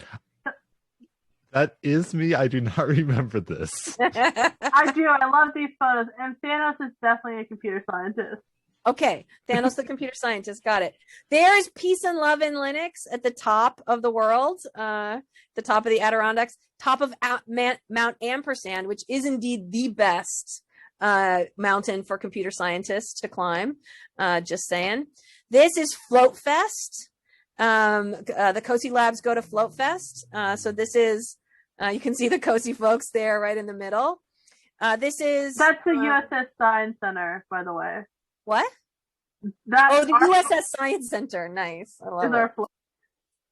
That is me. I do not remember this.
I do. I love these photos. And Thanos is definitely a computer scientist.
Okay. Thanos, the computer scientist. Got it. There's Peace and Love in Linux at the top of the world, the top of the Adirondacks, top of Mount Ampersand, which is indeed the best mountain for computer scientists to climb. Just saying. This is Float Fest. The COSI labs go to Float Fest. So this is, you can see the COSI folks there right in the middle. That's
the USS Science Center, by the way.
What? The USS Science Center. Nice. I love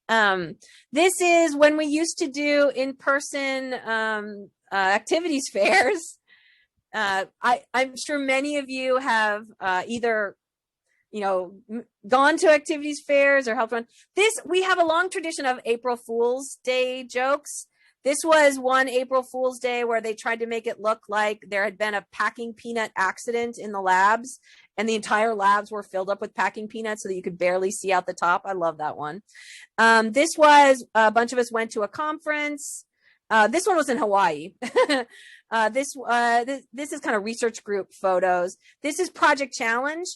it. This is when we used to do in-person activities fairs. I'm sure many of you have either gone to activities fairs or helped run. We have a long tradition of April Fool's Day jokes. This was one April Fool's Day where they tried to make it look like there had been a packing peanut accident in the labs, and the entire labs were filled up with packing peanuts so that you could barely see out the top. I love that one. This was a bunch of us went to a conference. This one was in Hawaii. This is kind of research group photos. This is Project Challenge,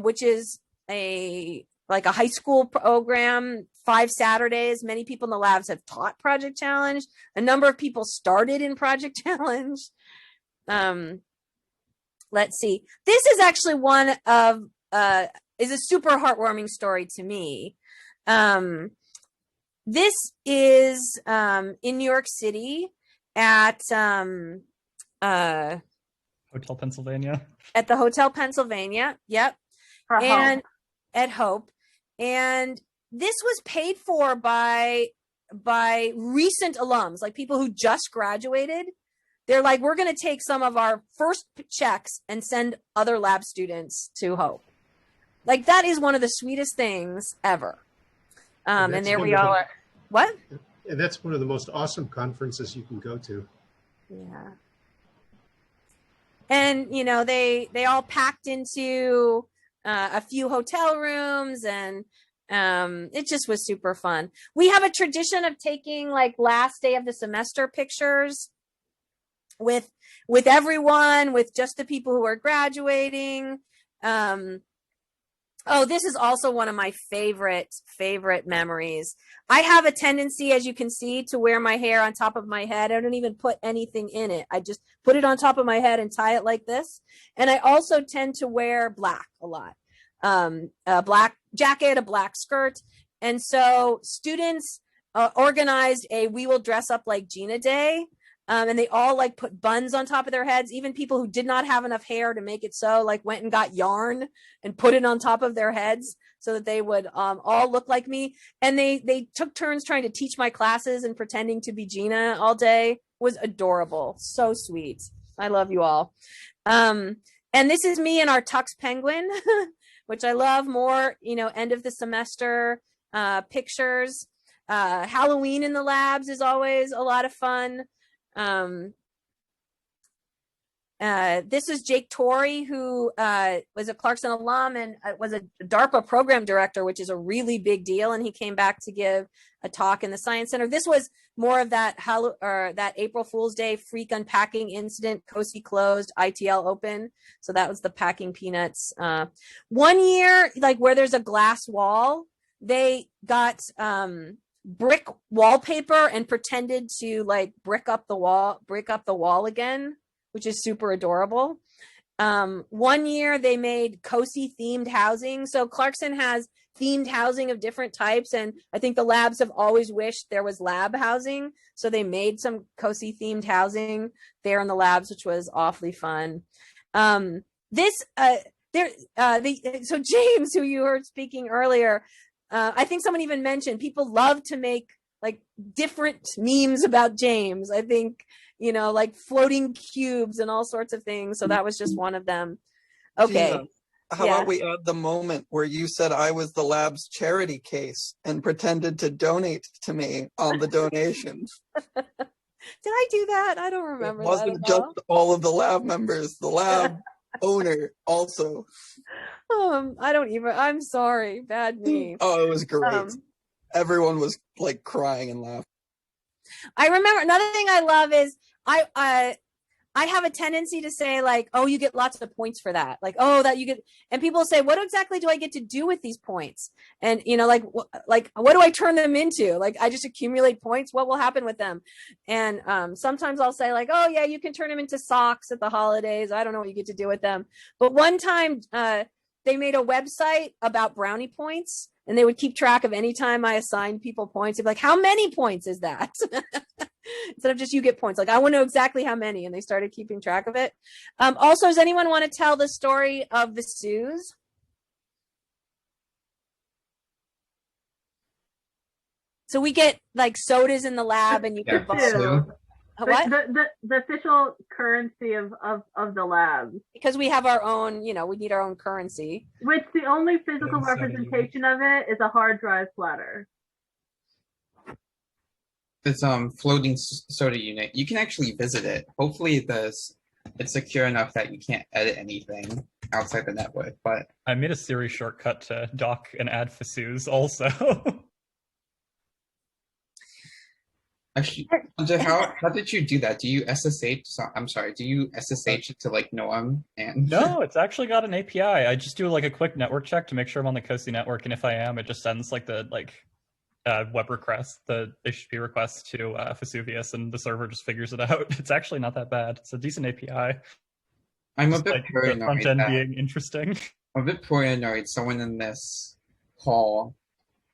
which is a high school program, 5 Saturdays. Many people in the labs have taught Project Challenge. A number of people started in Project Challenge. Let's see. This is actually one of is a super heartwarming story to me. This is in New York City at
Hotel Pennsylvania.
At the Hotel Pennsylvania. Yep. And at Hope. And this was paid for by recent alums, like people who just graduated. They're like, we're going to take some of our first checks and send other lab students to Hope. Like, that is one of the sweetest things ever. And there we all are. What?
And that's one of the most awesome conferences you can go to.
Yeah. And, you know, they all packed into a few hotel rooms, and it just was super fun. We have a tradition of taking like last day of the semester pictures with everyone, with just the people who are graduating. Oh, this is also one of my favorite memories. I have a tendency, as you can see, to wear my hair on top of my head. I don't even put anything in it. I just put it on top of my head and tie it like this. And I also tend to wear black a lot. A black jacket, a black skirt. And so students organized a We Will Dress Up Like Gina Day. And they all like put buns on top of their heads. Even people who did not have enough hair to make it so, like, went and got yarn and put it on top of their heads so that they would all look like me. And they took turns trying to teach my classes and pretending to be Gina all day. It was adorable. So sweet. I love you all. And this is me and our Tux Penguin, which I love. More, you know, end of the semester pictures. Halloween in the labs is always a lot of fun. This is Jake Tori, who was a Clarkson alum and was a DARPA program director, which is a really big deal. And he came back to give a talk in the Science Center. This was more of that that April Fool's Day freak unpacking incident. COSI closed, ITL open. So that was the packing peanuts. 1 year, like where there's a glass wall, they got brick wallpaper and pretended to like brick up the wall again, which is super adorable. 1 year they made COSI themed housing. So Clarkson has themed housing of different types, and I think the labs have always wished there was lab housing, so they made some COSI themed housing there in the labs, which was awfully fun. So James, who you heard speaking earlier, I think someone even mentioned people love to make like different memes about James. I think, you know, like floating cubes and all sorts of things. So that was just one of them. Okay.
Gina, how about we add the moment where you said I was the lab's charity case and pretended to donate to me on the donations?
Did I do that? I don't remember.
It wasn't just all of the lab members, the lab owner also.
I'm sorry. Bad me.
Oh, it was great. Everyone was like crying and laughing.
I remember another thing I love is I have a tendency to say like, oh, you get lots of points for that. Like, oh, that you get, and people say, what exactly do I get to do with these points? And, you know, like what do I turn them into? Like, I just accumulate points. What will happen with them? And sometimes I'll say like, oh yeah, you can turn them into socks at the holidays. I don't know what you get to do with them. But one time they made a website about brownie points, and they would keep track of any time I assigned people points. They'd be like, how many points is that? Instead of just you get points. Like, I want to know exactly how many. And they started keeping track of it. Also, does anyone want to tell the story of the Sues? So we get like sodas in the lab, and you can buy what?
The official currency of the lab.
Because we have our own, you know, we need our own currency.
Which the only physical representation of it is a hard drive platter.
This floating soda unit, you can actually visit it. Hopefully it's secure enough that you can't edit anything outside the network. But
I made a Siri shortcut to dock and add FSUs also.
Actually, Hunter, how did you do that? Do you SSH? I'm sorry. Do you SSH to like Noam and?
No, it's actually got an API. I just do like a quick network check to make sure I'm on the COSI network, and if I am, it just sends like the web request, the HTTP request to Vesuvius, and the server just figures it out. It's actually not that bad. It's a decent API.
I'm
Just
a bit
like the
paranoid.
front end being interesting.
I'm a bit paranoid. Someone in this call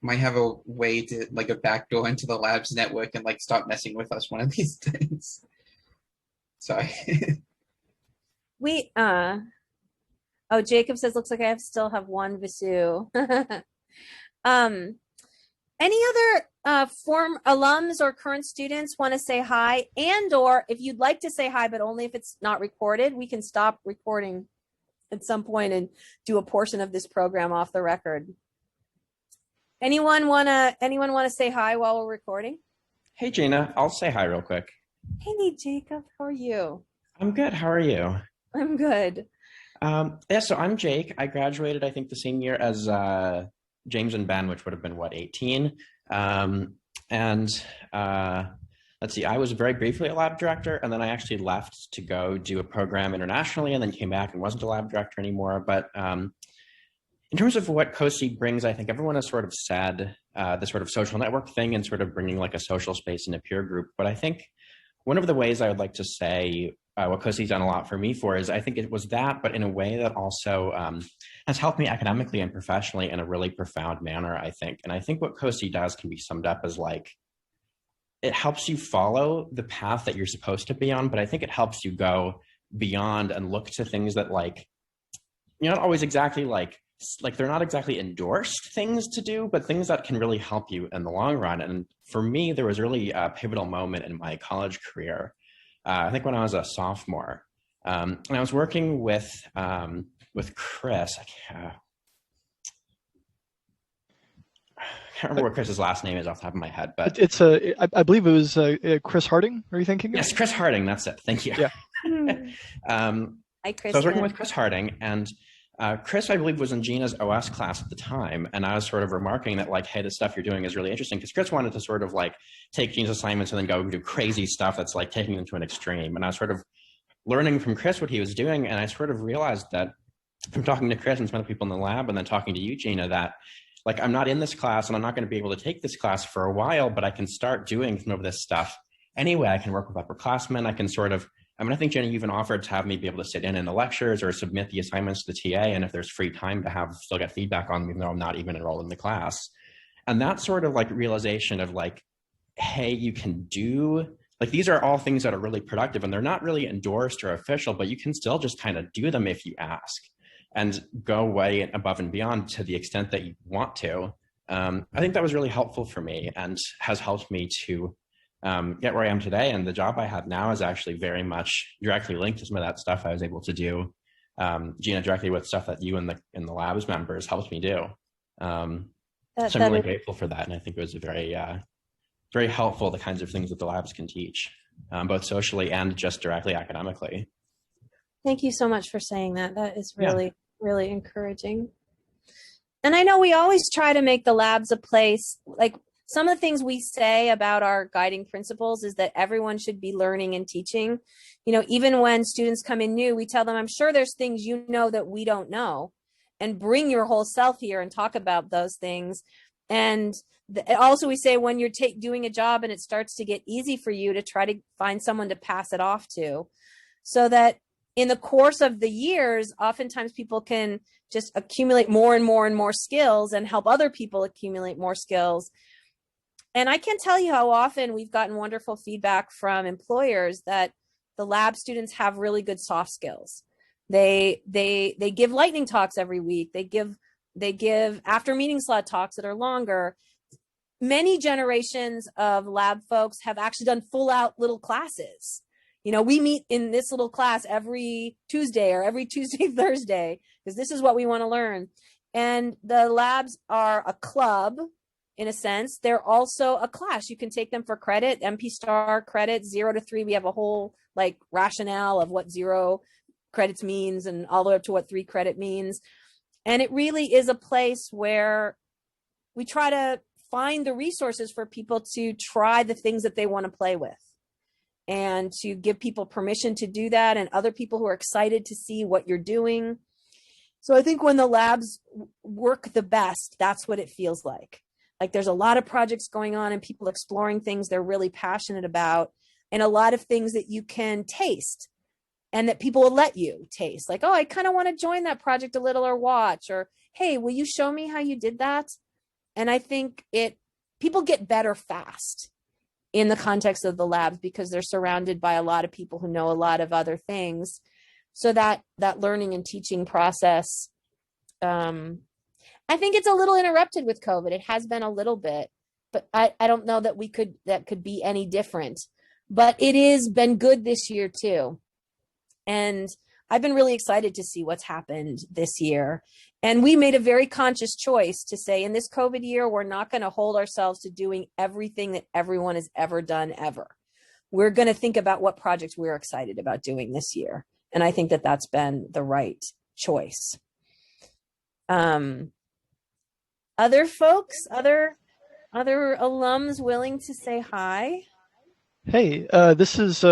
might have a way to like a backdoor into the lab's network and like start messing with us one of these days. Sorry.
Oh, Jacob says, looks like I still have one Visu. Any other form alums or current students want to say hi, and or if you'd like to say hi, but only if it's not recorded, we can stop recording at some point and do a portion of this program off the record. Anyone wanna say hi while we're recording?
Hey Gina, I'll say hi real quick.
Hey Jacob, how are you?
I'm good. How are you?
I'm good.
Yeah, so I'm Jake. I graduated, I think, the same year as James and Ben, which would have been, what, 18? Let's see, I was very briefly a lab director, and then I actually left to go do a program internationally, and then came back and wasn't a lab director anymore. But in terms of what COSI brings, I think everyone has sort of said the sort of social network thing and sort of bringing like a social space and a peer group. But I think one of the ways I would like to say what COSI's done a lot for me for is I think it was that, but in a way that also has helped me academically and professionally in a really profound manner, I think. And I think what COSI does can be summed up as like, it helps you follow the path that you're supposed to be on, but I think it helps you go beyond and look to things that like, you're not always exactly like they're not exactly endorsed things to do, but things that can really help you in the long run. And for me, there was really a pivotal moment in my college career. I think when I was a sophomore, and I was working with Chris. I can't remember what Chris's last name is off the top of my head, but
it's I believe it was Chris Harding. Are you thinking?
Yes, Chris Harding. That's it. Thank you.
Yeah.
Hi, Chris.
So I was working with Chris Harding, and Chris, I believe, was in Gina's OS class at the time, and I was sort of remarking that, like, hey, the stuff you're doing is really interesting, because Chris wanted to sort of like take Gina's assignments and then go do crazy stuff that's like taking them to an extreme. And I was sort of learning from Chris what he was doing, and I sort of realized that from talking to Chris and some other people in the lab, and then talking to you, Gina, that like I'm not in this class and I'm not going to be able to take this class for a while, but I can start doing some of this stuff anyway. I can work with upperclassmen. I can sort of, I mean, I think, Jenny, you even offered to have me be able to sit in the lectures or submit the assignments to the TA, and if there's free time to have still get feedback on them, even though I'm not even enrolled in the class. And that sort of like realization of like, hey, you can do, like, these are all things that are really productive, and they're not really endorsed or official, but you can still just kind of do them if you ask and go way above and beyond to the extent that you want to. I think that was really helpful for me and has helped me to get where I am today. And the job I have now is actually very much directly linked to some of that stuff I was able to do, Gina, directly with stuff that you and the labs members helped me do. So I'm really grateful for that. And I think it was a very, very helpful, the kinds of things that the labs can teach, both socially and just directly academically.
Thank you so much for saying that. That is really, really encouraging. And I know we always try to make the labs a place, like some of the things we say about our guiding principles is that everyone should be learning and teaching. You know, even when students come in new, we tell them, I'm sure there's things you know that we don't know, and bring your whole self here and talk about those things. And also we say when you're doing a job and it starts to get easy for you, to try to find someone to pass it off to, so that in the course of the years, oftentimes people can just accumulate more and more and more skills and help other people accumulate more skills. And I can't tell you how often we've gotten wonderful feedback from employers that the lab students have really good soft skills. They give lightning talks every week. They give after meeting slot talks that are longer. Many generations of lab folks have actually done full out little classes. You know, we meet in this little class every Tuesday or every Tuesday, Thursday, because this is what we want to learn. And the labs are a club, in a sense. They're also a class. You can take them for credit, MP star credit, 0 to 3. We have a whole like rationale of what 0 credits means and all the way up to what 3 credit means. And it really is a place where we try to find the resources for people to try the things that they want to play with, and to give people permission to do that, and other people who are excited to see what you're doing. So I think when the labs work the best, that's what it feels like. Like there's a lot of projects going on and people exploring things they're really passionate about, and a lot of things that you can taste and that people will let you taste. Like, oh, I kind of want to join that project a little, or watch, or, hey, will you show me how you did that? And I think people get better fast in the context of the labs because they're surrounded by a lot of people who know a lot of other things. So that learning and teaching process, I think it's a little interrupted with COVID. It has been a little bit, but I don't know that that could be any different. But it has been good this year too. And I've been really excited to see what's happened this year. And we made a very conscious choice to say, in this COVID year, we're not going to hold ourselves to doing everything that everyone has ever done ever. We're going to think about what projects we're excited about doing this year. And I think that that's been the right choice. Other folks, other alums willing to say hi?
Hey, this is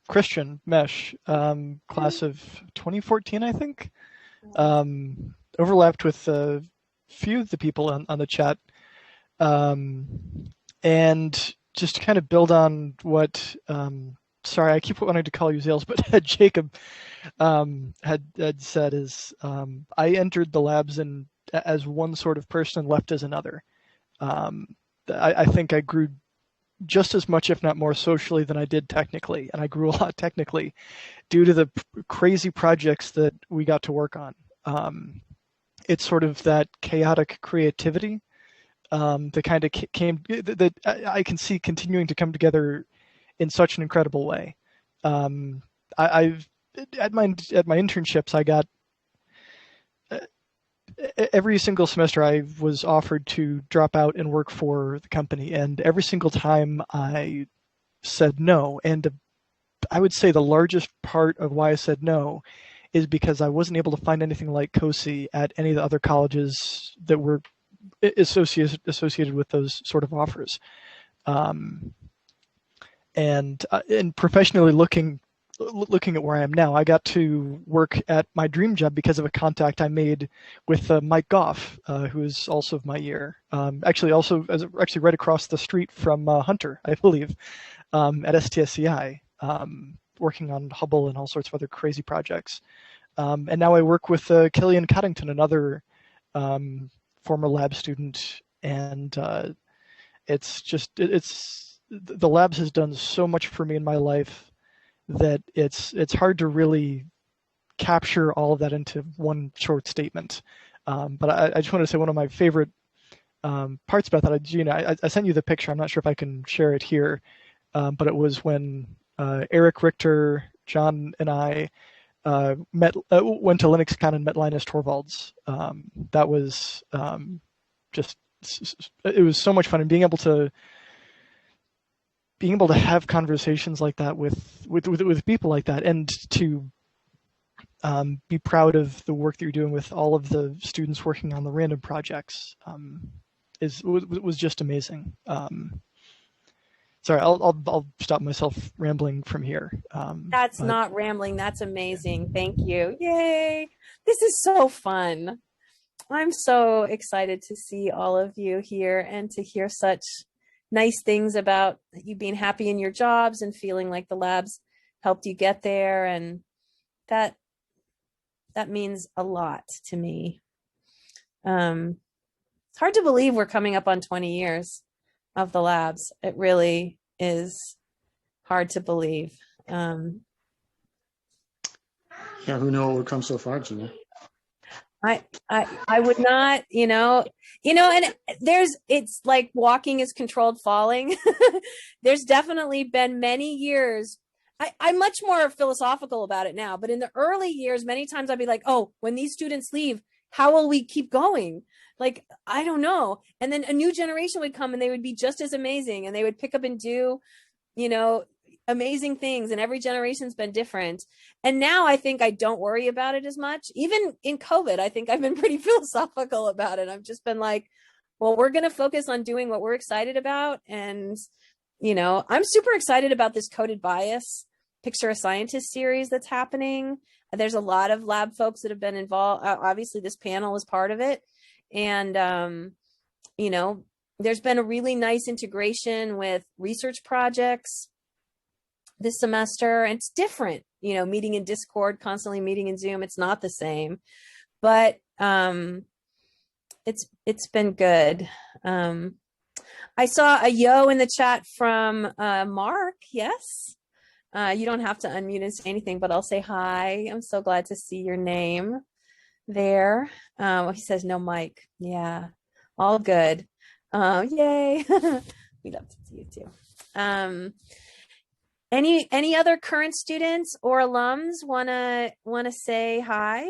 Christian Mesh, class of 2014, I think. Overlapped with a few of the people on the chat. And just to kind of build on what, sorry, I keep wanting to call you Zales, but Jacob had said is, I entered the labs as one sort of person and left as another. I think I grew just as much, if not more, socially than I did technically. And I grew a lot technically due to the crazy projects that we got to work on. It's sort of that chaotic creativity that kind of came, that I can see continuing to come together in such an incredible way. I've at my internships, I got every single semester I was offered to drop out and work for the company, and every single time I said no. And I would say the largest part of why I said no is because I wasn't able to find anything like COSI at any of the other colleges that were associated with those sort of offers. And professionally looking at where I am now, I got to work at my dream job because of a contact I made with Mike Goff, who is also of my year. Actually right across the street from Hunter, I believe, at STSCI, working on Hubble and all sorts of other crazy projects. And now I work with Killian Coddington, another former lab student, and the labs has done so much for me in my life that it's hard to really capture all of that into one short statement. But I just want to say one of my favorite parts about that, I sent you the picture. I'm not sure if I can share it here, but it was when Eric Richter, John, and I went to LinuxCon and met Linus Torvalds. That was it was so much fun, and being able to have conversations like that with people like that, and to be proud of the work that you're doing with all of the students working on the random projects was just amazing. Sorry, I'll stop myself rambling from here.
That's not rambling. That's amazing. Thank you. Yay. This is so fun. I'm so excited to see all of you here and to hear such nice things about you being happy in your jobs and feeling like the labs helped you get there. And that means a lot to me. It's hard to believe we're coming up on 20 years of the labs. It really is hard to believe.
Yeah, who knew it would come so far, Gina?
I would not, and it's like walking is controlled falling. There's definitely been many years. I'm much more philosophical about it now, but in the early years, many times I'd be like, oh, when these students leave, how will we keep going? Like, I don't know. And then a new generation would come and they would be just as amazing, and they would pick up and do, amazing things, and every generation's been different. And now I think I don't worry about it as much. Even in COVID, I think I've been pretty philosophical about it. I've just been like, Well, we're going to focus on doing what we're excited about. And, you know, I'm super excited about this Coded Bias Picture a Scientist series that's happening. There's a lot of lab folks that have been involved. Obviously, this panel is part of it. And, you know, there's been a really nice integration with research projects this semester. And it's different, you know, meeting in Discord, constantly meeting in Zoom. It's not the same, but it's been good. I saw a yo in the chat from Mark. Yes. You don't have to unmute and say anything, but I'll say hi. I'm so glad to see your name there. Well, he says no mic. Yeah, all good. Yay. We'd love to see you too. Any other current students or alums wanna say hi?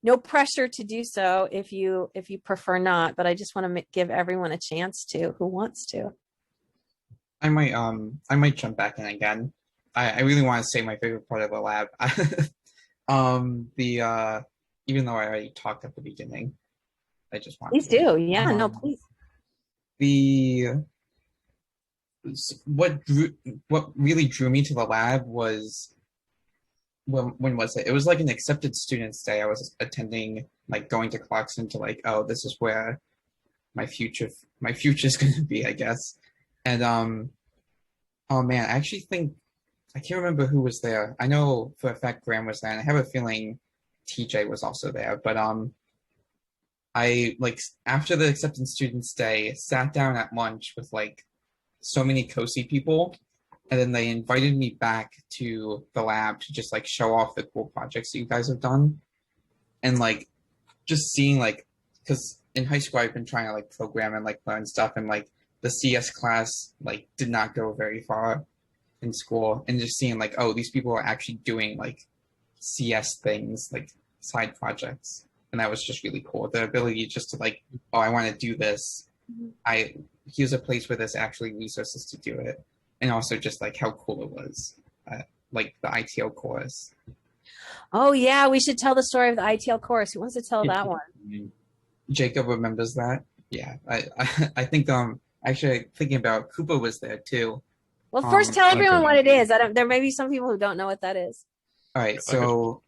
No pressure to do so if you prefer not, but I just want to give everyone a chance to who wants to.
I might jump back in again. I really want to say my favorite part of the lab. Even though I already talked at the beginning, I just want.
Please do, yeah, no, please.
What really drew me to the lab was. When was it? It was like an accepted students day. I was attending, like going to Clarkson to like, oh, this is where my future is going to be, I guess. And oh man, I actually think I can't remember who was there. I know for a fact Graham was there, and I have a feeling TJ was also there. But I like after the acceptance students day, sat down at lunch with like so many COSI people. And then they invited me back to the lab to just like show off the cool projects that you guys have done. And like just seeing like, because in high school I've been trying to like program and like learn stuff, and like the CS class like did not go very far in school, and just seeing like, oh, these people are actually doing like CS things, like side projects. And that was just really cool. The ability just to like, oh, I want to do this. Here's a place where there's actually resources to do it. And also just like how cool it was, like the Itl Chorus.
Oh yeah, we should tell the story of the Itl Chorus. Who wants to tell that one?
Jacob remembers that. Yeah, I think actually thinking about Koopa was there too.
Well, first tell everyone what it is. There may be some people who don't know what that is.
All right, so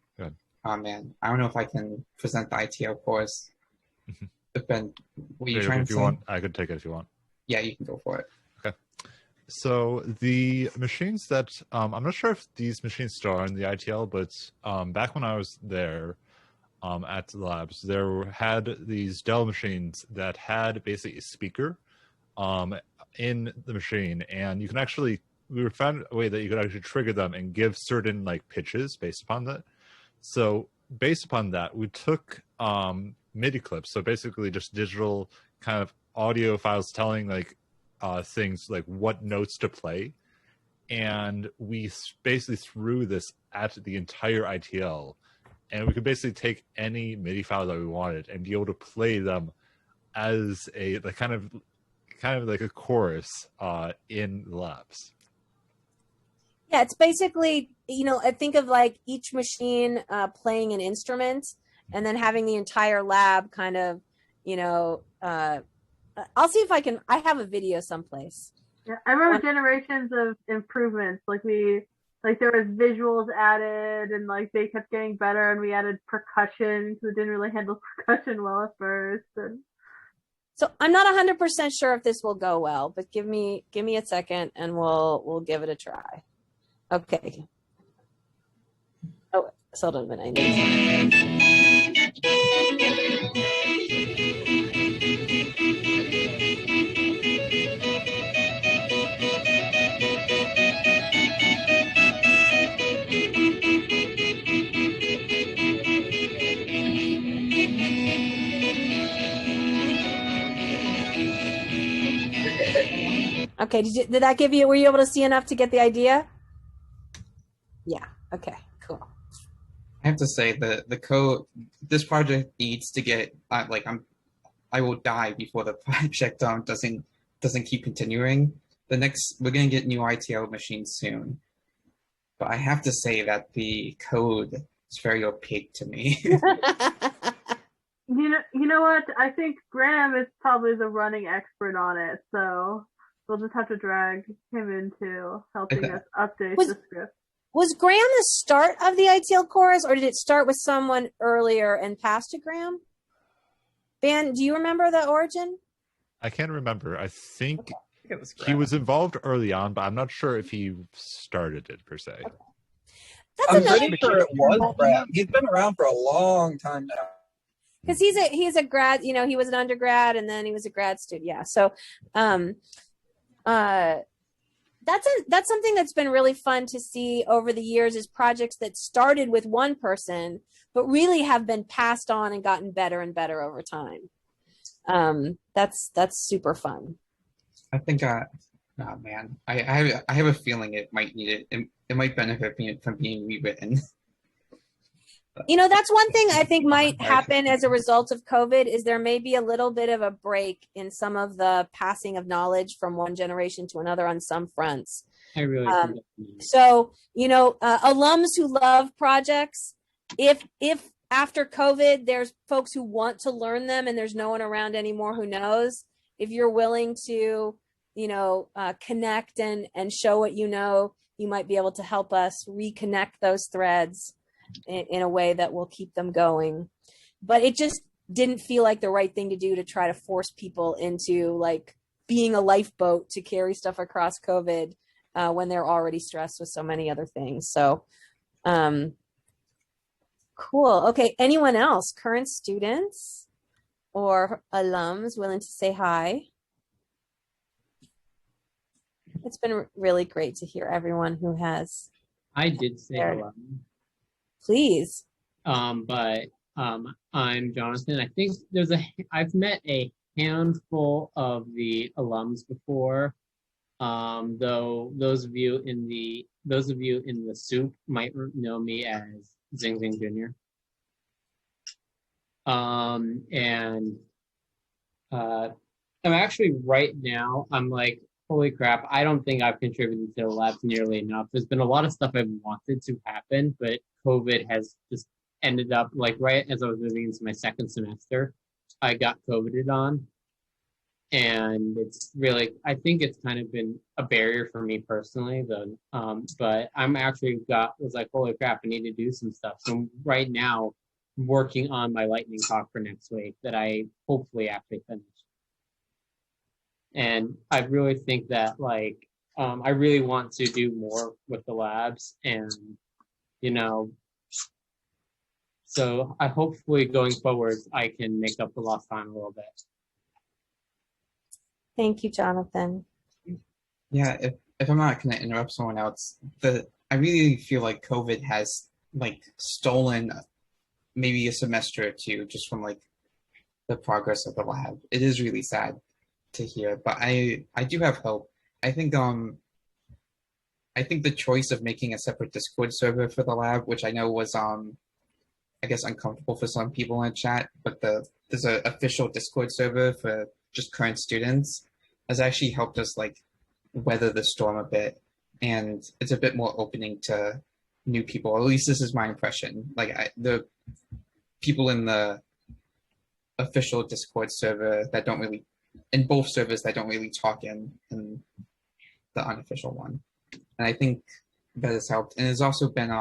oh man, I don't know if I can present the Itl Chorus. Ben, what are you trying to say?
Want, I could take it if you want.
Yeah, you can go for it.
Okay. So the machines that I'm not sure if these machines still are in the ITL, but back when I was there at the labs, there had these Dell machines that had basically a speaker in the machine, and you can actually we found a way that you could actually trigger them and give certain like pitches based upon that. So based upon that, we took MIDI clips, so basically just digital kind of audio files telling like things like what notes to play, and we basically threw this at the entire ITL, and we could basically take any MIDI file that we wanted and be able to play them as a like kind of like a chorus in the labs.
Yeah, it's basically, you know, I think of like each machine playing an instrument, and then having the entire lab kind of, you know, I'll see if I have a video someplace.
Yeah, I remember generations of improvements. Like there was visuals added, and like they kept getting better, and we added percussion because it didn't really handle percussion well at first. And
so I'm not 100% sure if this will go well, but give me a second and we'll give it a try. Okay. Oh, hold on a minute. Okay, did that give you, were you able to see enough to get the idea? Yeah, okay, cool.
I have to say the code, this project needs to get, I will die before the project doesn't keep continuing. We're gonna get new ITL machines soon. But I have to say that the code is very opaque to me.
You know what? I think Graham is probably the running expert on it, so we'll just have to drag him into helping us update the script.
Was Graham the start of the Itl Chorus, or did it start with someone earlier and pass to Graham? Ben, do you remember the origin?
I can't remember. I think he was involved early on, but I'm not sure if he started it per se. Okay.
I'm pretty sure it was Brad. He's been around for a long time now.
Because he's a grad, he was an undergrad and then he was a grad student. Yeah. So that's something that's been really fun to see over the years, is projects that started with one person but really have been passed on and gotten better and better over time. That's super fun.
I think oh man, I have a feeling it might need it. It might benefit from being rewritten.
That's one thing I think might happen as a result of COVID, is there may be a little bit of a break in some of the passing of knowledge from one generation to another on some fronts.
I really
so, alums who love projects, if after COVID, there's folks who want to learn them and there's no one around anymore who knows, if you're willing to, connect and show what you might be able to help us reconnect those threads in a way that will keep them going. But it just didn't feel like the right thing to do, to try to force people into like being a lifeboat to carry stuff across COVID when they're already stressed with so many other things. So cool. Okay, anyone else, current students or alums willing to say hi? It's been really great to hear everyone who has.
I did say hello.
Please.
But I'm Jonathan. I think I've met a handful of the alums before. Though those of you in the soup might know me as Zing Zing Jr. And I'm actually right now, I'm like, holy crap, I don't think I've contributed to the labs nearly enough. There's been a lot of stuff I've wanted to happen, but COVID has just ended up, like right as I was moving into my second semester, I got COVIDed on. And it's really, I think it's kind of been a barrier for me personally, though. But I'm actually was like, holy crap, I need to do some stuff. So right now, I'm working on my lightning talk for next week that I hopefully actually finish. And I really think that I really want to do more with the labs, and so I hopefully going forward I can make up the lost time a little bit.
Thank you, Jonathan.
Yeah, if I'm not going to interrupt someone else, I really feel like COVID has stolen maybe a semester or two just from the progress of the lab. It is really sad to hear, but I do have hope. I think the choice of making a separate Discord server for the lab, which I know was I guess uncomfortable for some people in the chat, but there's an official Discord server for just current students, has actually helped us weather the storm a bit, and it's a bit more opening to new people. At least this is my impression. The people in the official Discord server that don't really, in both servers that don't really talk in the unofficial one, and I think that has helped. And it's also been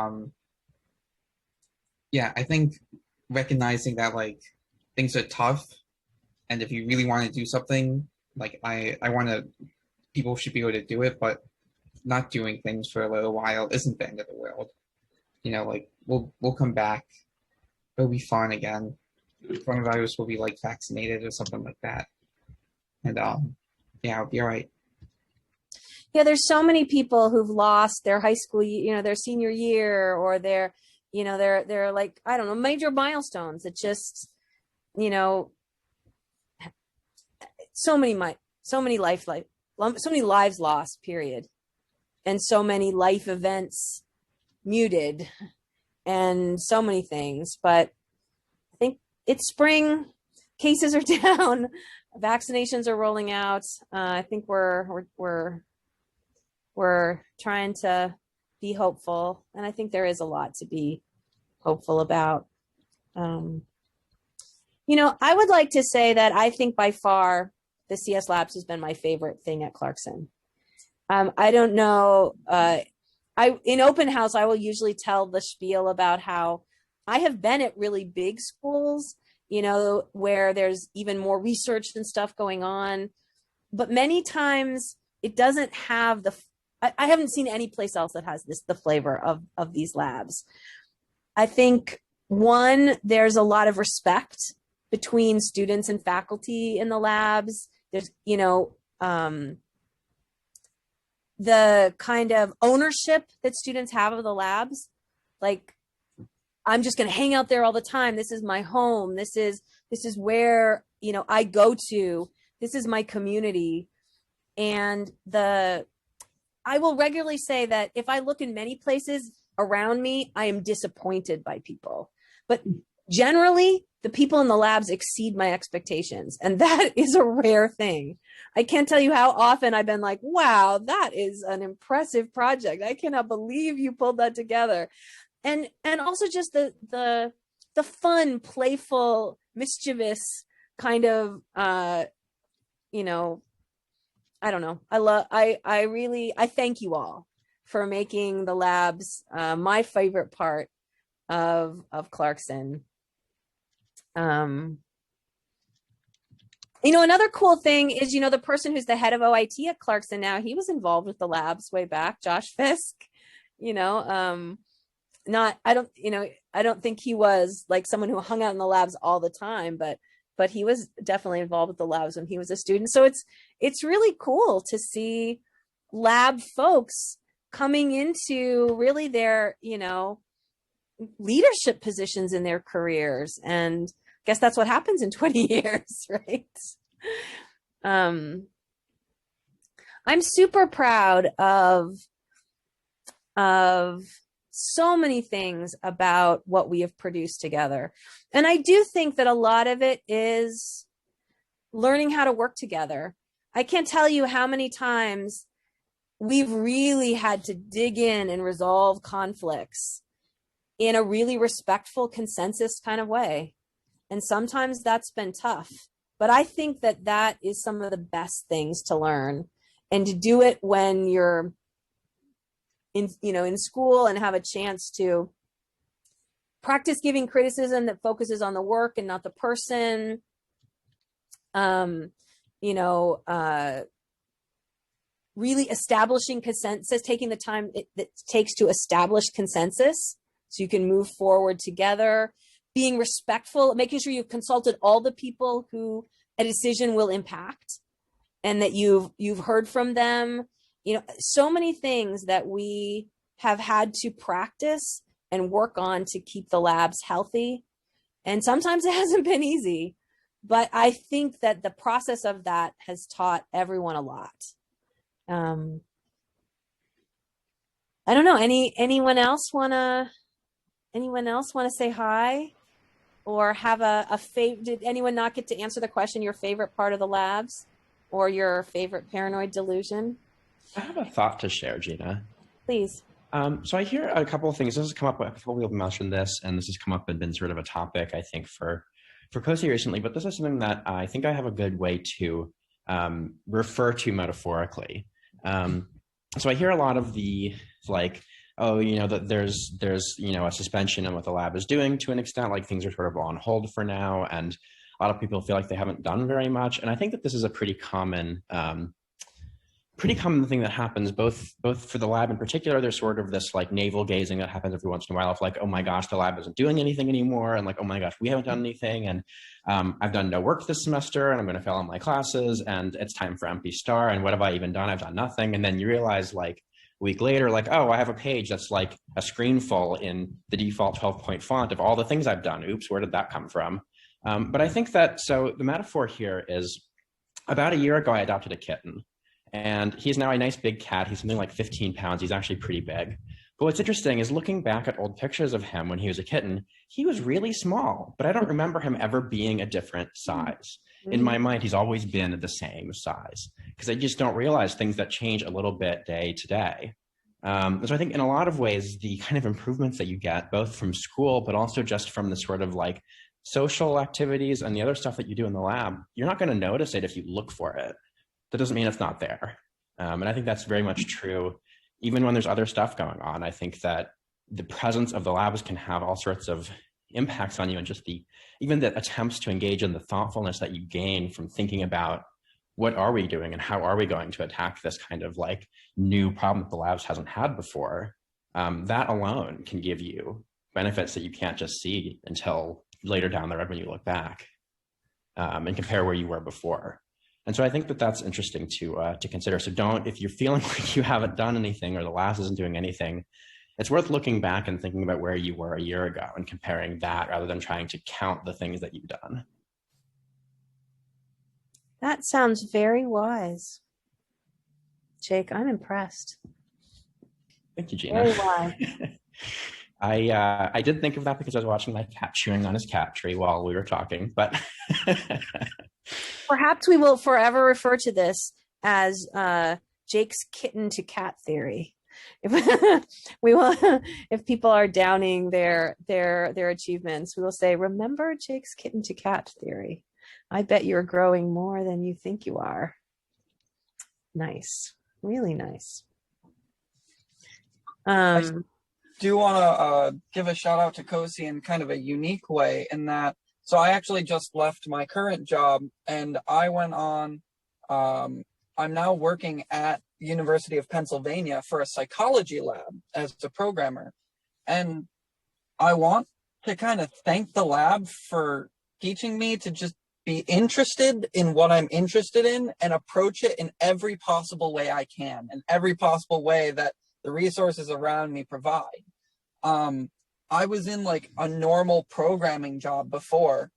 I think recognizing that things are tough, and if you really want to do something, I want to, people should be able to do it, but not doing things for a little while isn't the end of the world. We'll come back. It'll be fun again. Coronavirus will be vaccinated or something like that. And it'll be all right.
Yeah, there's so many people who've lost their high school, their senior year, or their, they're I don't know, major milestones. It just, so many lives lost, period. And so many life events muted, and so many things. But I think it's spring, cases are down, vaccinations are rolling out. I think we're trying to be hopeful, and I think there is a lot to be hopeful about. I would like to say that I think by far the CS Labs has been my favorite thing at Clarkson. I don't know. In open house, I will usually tell the spiel about how I have been at really big schools, where there's even more research and stuff going on. But many times it doesn't have I haven't seen any place else that has the flavor of these labs. I think, one, there's a lot of respect between students and faculty in the labs. There's, the kind of ownership that students have of the labs. Like, I'm just going to hang out there all the time. This is my home. This is where, I go to. This is my community. And I will regularly say that if I look in many places around me, I am disappointed by people. But generally, the people in the labs exceed my expectations. And that is a rare thing. I can't tell you how often I've been like, wow, that is an impressive project. I cannot believe you pulled that together. And also just the fun, playful, mischievous kind of, I don't know. I thank you all for making the labs my favorite part of Clarkson. Another cool thing is, the person who's the head of OIT at Clarkson now, he was involved with the labs way back, Josh Fisk. I don't think he was like someone who hung out in the labs all the time, but he was definitely involved with the labs when he was a student. So it's really cool to see lab folks coming into really their, leadership positions in their careers. And I guess that's what happens in 20 years, right? I'm super proud of so many things about what we have produced together. And I do think that a lot of it is learning how to work together. I can't tell you how many times we've really had to dig in and resolve conflicts in a really respectful consensus kind of way. And sometimes that's been tough, but I think that is some of the best things to learn, and to do it when you're in school and have a chance to practice giving criticism that focuses on the work and not the person. Really establishing consensus, taking the time it takes to establish consensus so you can move forward together, being respectful, making sure you've consulted all the people who a decision will impact and that you've heard from them. So many things that we have had to practice and work on to keep the labs healthy. And sometimes it hasn't been easy, but I think that the process of that has taught everyone a lot. I don't know. Anyone else want to say hi or have a favorite? Did anyone not get to answer the question, your favorite part of the labs or your favorite paranoid delusion?
I have a thought to share, Gina.
Please.
So I hear a couple of things. This has come up, a couple people mentioned this, and this has come up and been sort of a topic, I think, for COSI recently, but this is something that I think I have a good way to refer to metaphorically. So I hear a lot of the, like, that there's a suspension on what the lab is doing to an extent, like things are sort of on hold for now, and a lot of people feel like they haven't done very much. And I think that this is a pretty common thing that happens both for the lab in particular. There's sort of this like navel gazing that happens every once in a while of like, oh my gosh, the lab isn't doing anything anymore, and like, oh my gosh, we haven't done anything, and I've done no work this semester, and I'm going to fail all my classes, and it's time for empty star, and what have I even done? I've done nothing. And then you realize like a week later, like, oh, I have a page that's like a screen full in the default 12-point font of all the things I've done. Oops, where did that come from? But I think that, so the metaphor here is, about a year ago, I adopted a kitten. And he's now a nice big cat. He's something like 15 pounds. He's actually pretty big. But what's interesting is looking back at old pictures of him when he was a kitten, he was really small, but I don't remember him ever being a different size. In my mind, he's always been the same size because I just don't realize things that change a little bit day to day. So I think in a lot of ways, the kind of improvements that you get both from school, but also just from the sort of like social activities and the other stuff that you do in the lab, you're not going to notice it if you look for it. That doesn't mean it's not there. And I think that's very much true. Even when there's other stuff going on, I think that the presence of the labs can have all sorts of impacts on you, and just even the attempts to engage in the thoughtfulness that you gain from thinking about what are we doing and how are we going to attack this kind of like new problem that the labs hasn't had before. That alone can give you benefits that you can't just see until later down the road when you look back and compare where you were before. And so I think that that's interesting to consider. So if you're feeling like you haven't done anything or the lab isn't doing anything, it's worth looking back and thinking about where you were a year ago and comparing that rather than trying to count the things that you've done.
That sounds very wise. Jake, I'm impressed.
Thank you, Gina.
Very wise.
I did think of that because I was watching my cat chewing on his cat tree while we were talking, but
perhaps we will forever refer to this as Jake's kitten to cat theory. We will, if people are downing their achievements, we will say, remember Jake's kitten to cat theory. I bet you're growing more than you think you are. Nice. Really nice.
I do want to give a shout out to COSI in kind of a unique way in that, so I actually just left my current job and I went on, I'm now working at University of Pennsylvania for a psychology lab as a programmer. And I want to kind of thank the lab for teaching me to just be interested in what I'm interested in and approach it in every possible way I can, and every possible way that the resources around me provide. I was in like a normal programming job before,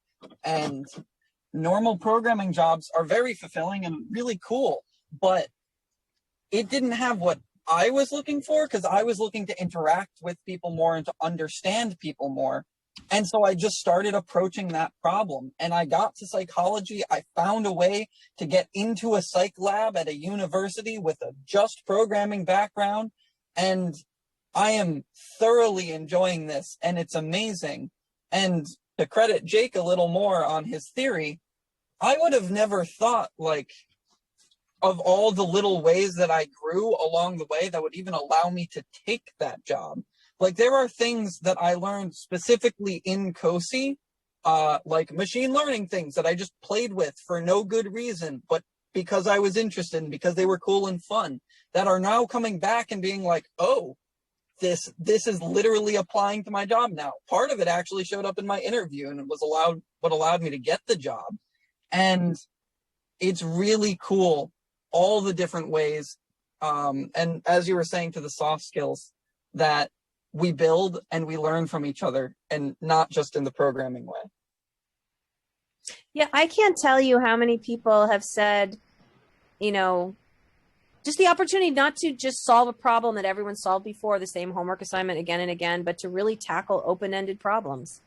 and normal programming jobs are very fulfilling and really cool, but it didn't have what I was looking for, because I was looking to interact with people more and to understand people more. And so I just started approaching that problem, and I got to psychology. I found a way to get into a psych lab at a university with a just programming background, and I am thoroughly enjoying this, and it's amazing. And to credit Jake a little more on his theory, I would have never thought, like, of all the little ways that I grew along the way that would even allow me to take that job. Like, there are things that I learned specifically in COSI, like machine learning things that I just played with for no good reason, but because I was interested and because they were cool and fun, that are now coming back and being like, oh, this is literally applying to my job now. Part of it actually showed up in my interview, and it was what allowed me to get the job. And it's really cool, all the different ways. And as you were saying, to the soft skills that we build and we learn from each other, and not just in the programming way.
Yeah, I can't tell you how many people have said, just the opportunity not to just solve a problem that everyone solved before, the same homework assignment again and again, but to really tackle open-ended problems,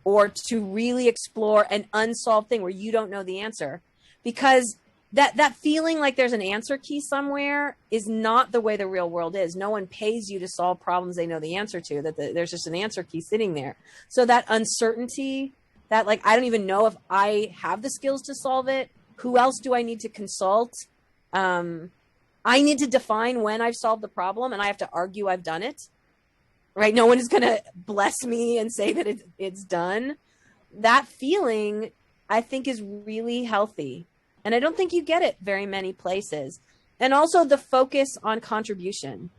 or to really explore an unsolved thing where you don't know the answer. Because that feeling like there's an answer key somewhere is not the way the real world is. No one pays you to solve problems they know the answer to, there's just an answer key sitting there. So that uncertainty, that like, I don't even know if I have the skills to solve it. Who else do I need to consult? I need to define when I've solved the problem, and I have to argue I've done it, right? No one is going to bless me and say that it's done. That feeling, I think, is really healthy. And I don't think you get it very many places. And also the focus on contribution.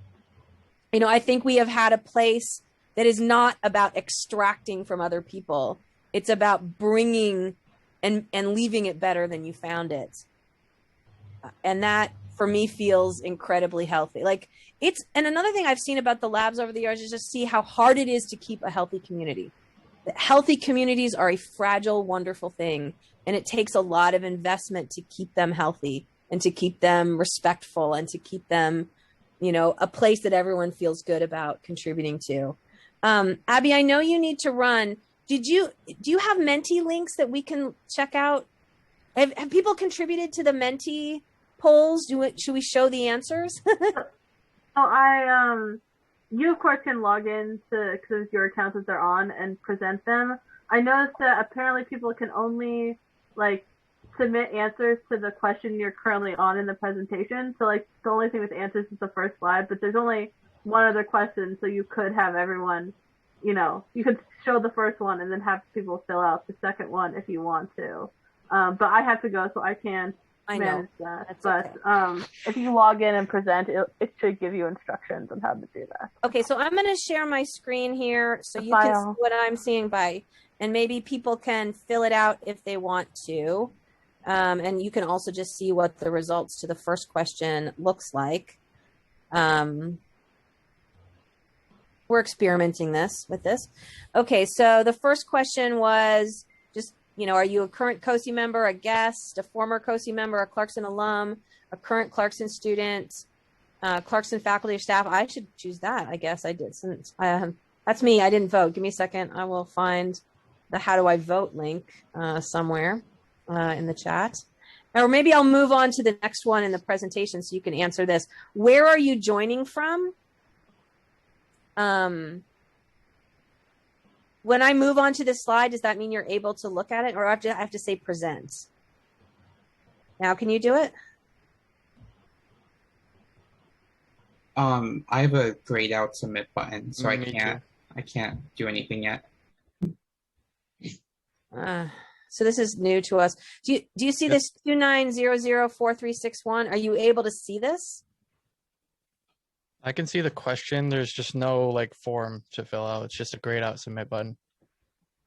I think we have had a place that is not about extracting from other people. It's about bringing and leaving it better than you found it. And that, for me, feels incredibly healthy. And another thing I've seen about the labs over the years is just see how hard it is to keep a healthy community. Healthy communities are a fragile, wonderful thing. And it takes a lot of investment to keep them healthy and to keep them respectful and to keep them, a place that everyone feels good about contributing to. Abby, I know you need to run. Do you have Menti links that we can check out? Have people contributed to the Menti polls? Should we show the answers?
You of course can log in to your accounts that they're on and present them. I noticed that apparently people can only like submit answers to the question you're currently on in the presentation. So like the only thing with answers is the first slide, but there's only one other question, so you could have everyone, you could show the first one and then have people fill out the second one if you want to. But I have to go, so I can't manage that. But okay. If you log in and present, it should give you instructions on how to do that.
Okay, so I'm going to share my screen here so you can see what I'm seeing and maybe people can fill it out if they want to. And you can also just see what the results to the first question looks like. We're experimenting with this. Okay, so the first question was just, are you a current COSI member, a guest, a former COSI member, a Clarkson alum, a current Clarkson student, Clarkson faculty or staff? I should choose that, I guess I did. Since that's me, I didn't vote. Give me a second. I will find the how do I vote link somewhere in the chat. Or maybe I'll move on to the next one in the presentation so you can answer this. Where are you joining from? When I move on to this slide, does that mean you're able to look at it, or I have to say present? Now, can you do it?
I have a grayed out submit button, so I can't do anything yet.
So this is new to us. Do you see this 29004361? Are you able to see this?
I can see the question. There's just no form to fill out. It's just a grayed out submit button.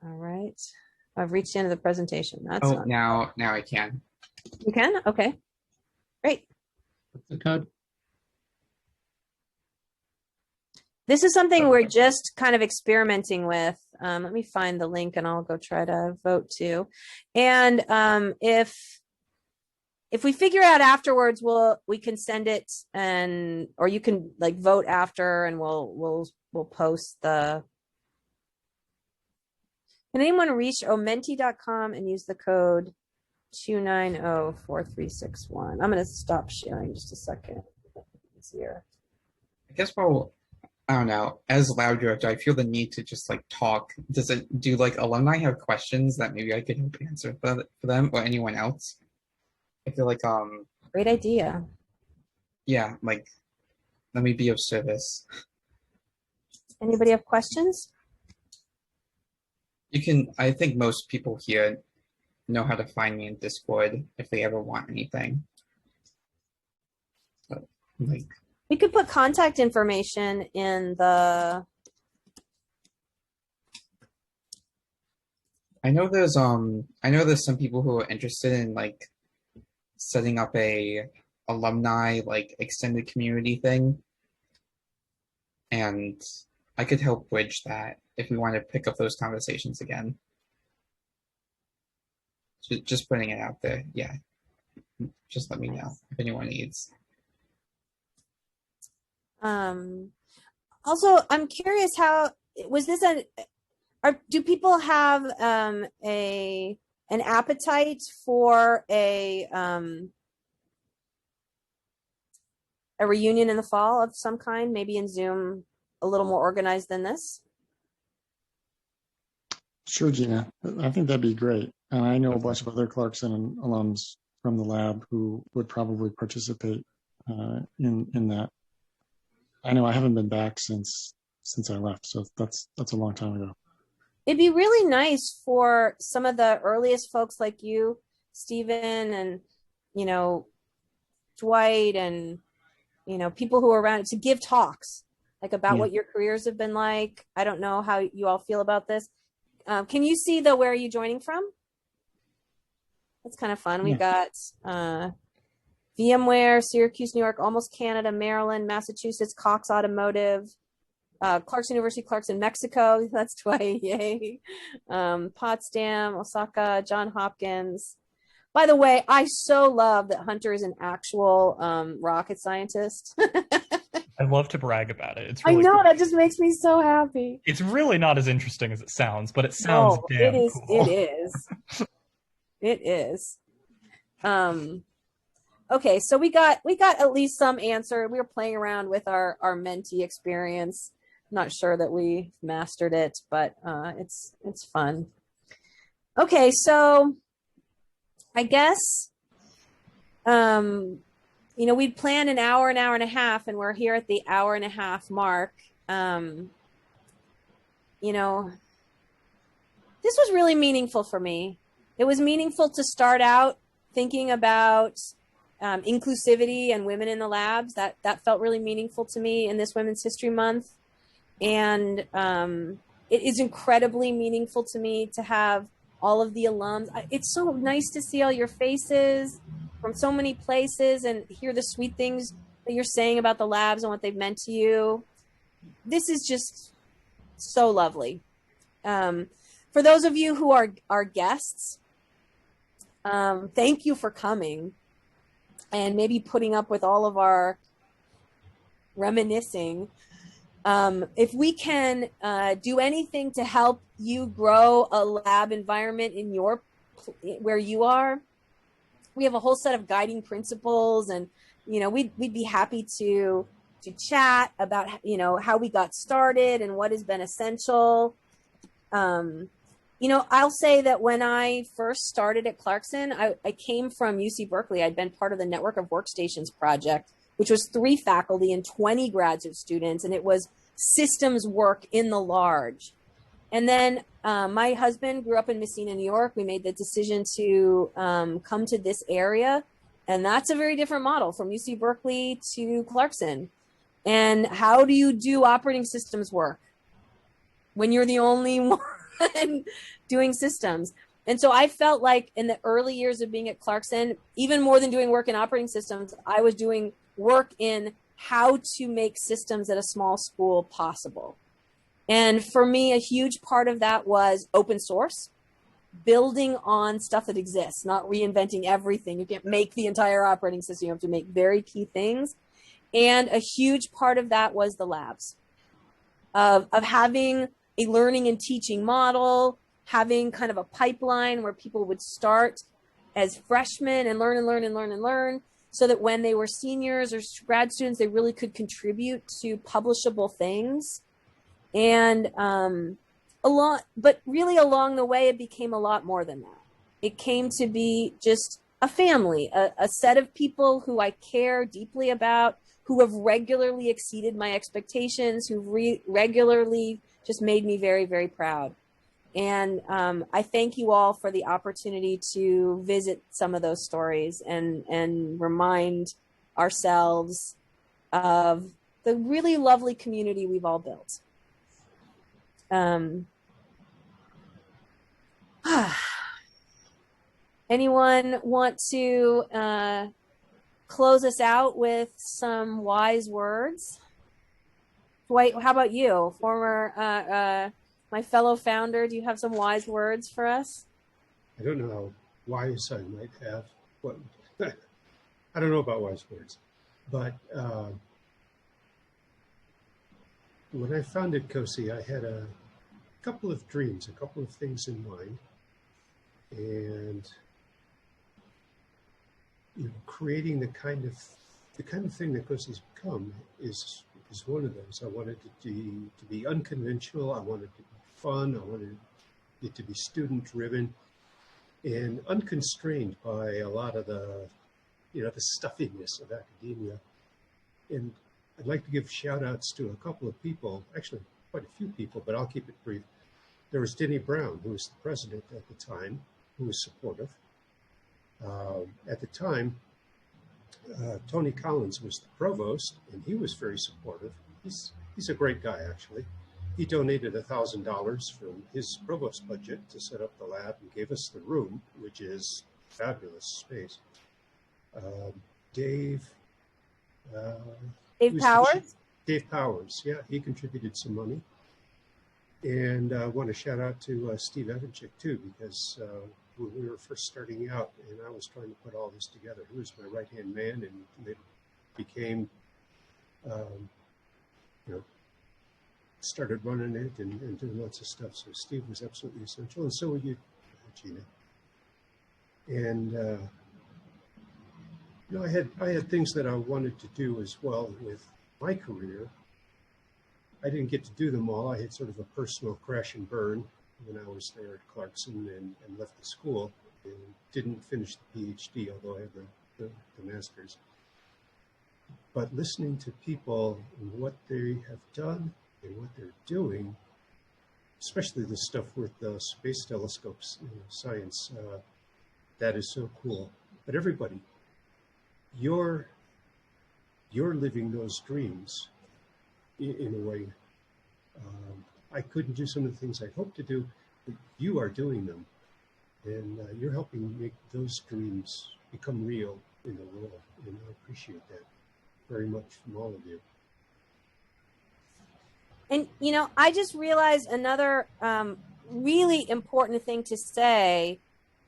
All right. I've reached the end of the presentation.
Now I can.
You can? Okay. Great.
What's the code?
This is something we're just kind of experimenting with. Let me find the link and I'll go try to vote too. And if we figure out afterwards, we can send it or you can vote after and we'll post the. Can anyone reach omenti.com and use the code 2904361? I'm going to stop sharing just a second. Easier.
I guess I don't know. As lab director, I feel the need to just talk. Do alumni have questions that maybe I could help answer for them or anyone else? I feel like
great idea.
Yeah, let me be of service.
Anybody have questions?
I think most people here know how to find me in Discord if they ever want anything. But,
we could put contact information in the.
I know there's some people who are interested in setting up a alumni extended community thing, and I could help bridge that if we want to pick up those conversations again. Just putting it out there. Yeah, just let me know if anyone needs.
Also, I'm curious, how was this do people have an appetite for a reunion in the fall of some kind, maybe in Zoom, a little more organized than this?
Sure, Gina. I think that'd be great. And I know a bunch of other Clarkson alums from the lab who would probably participate in that. I know I haven't been back since I left, so that's a long time ago.
It'd be really nice for some of the earliest folks like you, Stephen, and Dwight, and people who are around to give talks about what your careers have been like. I don't know how you all feel about this. Can you see where are you joining from? That's kind of fun. We've got VMware, Syracuse, New York, Almost Canada, Maryland, Massachusetts, Cox Automotive, Clarkson University, Clarkson, Mexico. That's Dwight. Yay. Potsdam, Osaka, Johns Hopkins. By the way, I so love that Hunter is an actual rocket scientist.
I love to brag about it. It's really
I know,
cool.
that just makes me so happy.
It's really not as interesting as it sounds, but it sounds damn
it is,
cool.
It is. It is. Okay, so we got at least some answer. We were playing around with our Menti experience. Not sure that we mastered it, but it's fun. Okay, so I guess, we'd planned an hour and a half, and we're here at the hour and a half mark. This was really meaningful for me. It was meaningful to start out thinking about inclusivity and women in the labs. That felt really meaningful to me in this Women's History Month. And it is incredibly meaningful to me to have all of the alums. It's so nice to see all your faces from so many places and hear the sweet things that you're saying about the labs and what they've meant to you. This is just so lovely. For those of you who are guests, thank you for coming and maybe putting up with all of our reminiscing. If we can do anything to help you grow a lab environment in where you are, we have a whole set of guiding principles, and we'd be happy to chat about how we got started and what has been essential. I'll say that when I first started at Clarkson, I came from UC Berkeley. I'd been part of the Network of Workstations project, which was 3 faculty and 20 graduate students, and it was systems work in the large. And then my husband grew up in Messina, New York. We made the decision to come to this area, and that's a very different model from UC Berkeley to Clarkson. And how do you do operating systems work when you're the only one doing systems? And so I felt like in the early years of being at Clarkson, even more than doing work in operating systems, I was doing work in how to make systems at a small school possible. And for me, a huge part of that was open source, building on stuff that exists, not reinventing everything. You can't make the entire operating system. You have to make very key things. And a huge part of that was the labs, of having a learning and teaching model, having kind of a pipeline where people would start as freshmen and learn, so that when they were seniors or grad students, they really could contribute to publishable things. And but really along the way, it became a lot more than that. It came to be just a family, a set of people who I care deeply about, who have regularly exceeded my expectations, who regularly just made me very, very proud. And I thank you all for the opportunity to visit some of those stories and remind ourselves of the really lovely community we've all built. Anyone want to close us out with some wise words? Dwight, how about you, former my fellow founder? Do you have some wise words for us?
I don't know how wise I might have. I don't know about wise words, but when I founded COSI, I had a couple of dreams, a couple of things in mind, and creating the kind of thing that COSI's become is one of those. I wanted it to be unconventional. I wanted it to be fun. I wanted it to be student-driven and unconstrained by a lot of the stuffiness of academia. And I'd like to give shout-outs to a couple of people, actually quite a few people, but I'll keep it brief. There was Denny Brown, who was the president at the time, who was supportive. At the time, Tony Collins was the provost, and he was very supportive. He's a great guy, actually. He donated $1,000 from his provost budget to set up the lab and gave us the room, which is fabulous space. Dave
Powers?
Dave Powers, yeah, he contributed some money. And I want to shout out to Steve Evanchik, too, because when we were first starting out and I was trying to put all this together, he was my right-hand man, and it became, started running it and doing lots of stuff. So Steve was absolutely essential, and so were you, Gina. And I had things that I wanted to do as well with my career. I didn't get to do them all. I had sort of a personal crash and burn when I was there at Clarkson and left the school and didn't finish the PhD, although I have the master's. But listening to people and what they have done and what they're doing, especially the stuff with the space telescopes, science, that is so cool. But everybody, you're living those dreams in a way. I couldn't do some of the things I hope to do, but you are doing them. And you're helping make those dreams become real in the world. And I appreciate that very much from all of you.
And, I just realized another really important thing to say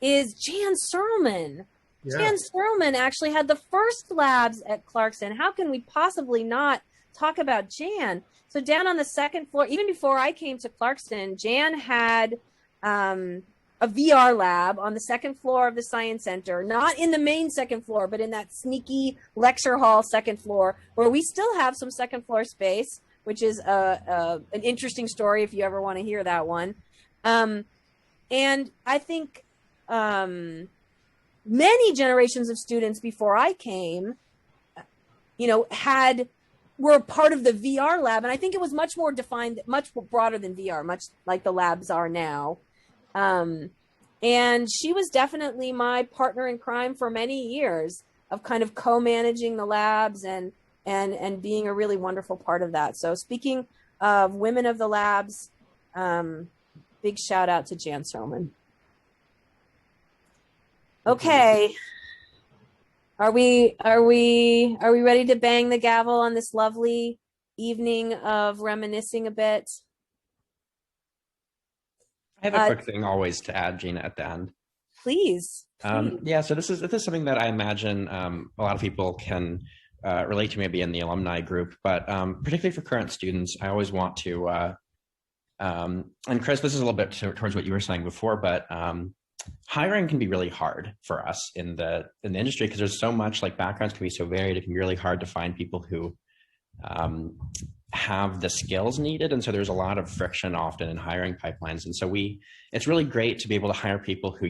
is Jan Serlman. Yeah. Jan Serlman actually had the first labs at Clarkson. How can we possibly not talk about Jan? So down on the second floor, even before I came to Clarkson, Jan had a VR lab on the second floor of the Science Center, not in the main second floor, but in that sneaky lecture hall second floor, where we still have some second floor space, which is an interesting story if you ever want to hear that one. And I think many generations of students before I came, were part of the VR lab. And I think it was much more defined, much broader than VR, much like the labs are now. And she was definitely my partner in crime for many years of kind of co-managing the labs and being a really wonderful part of that. So speaking of women of the labs, big shout out to Jan Serlman. Okay. Are we ready to bang the gavel on this lovely evening of reminiscing a bit?
I have a quick thing always to add, Gina, at the end.
Please.
Yeah, so this is something that I imagine a lot of people can relate to, maybe in the alumni group, but particularly for current students, I always want to, and Chris, this is a little bit towards what you were saying before, but hiring can be really hard for us in the industry because there's so much, like, backgrounds can be so varied. It can be really hard to find people who have the skills needed, and so there's a lot of friction often in hiring pipelines. And so it's really great to be able to hire people who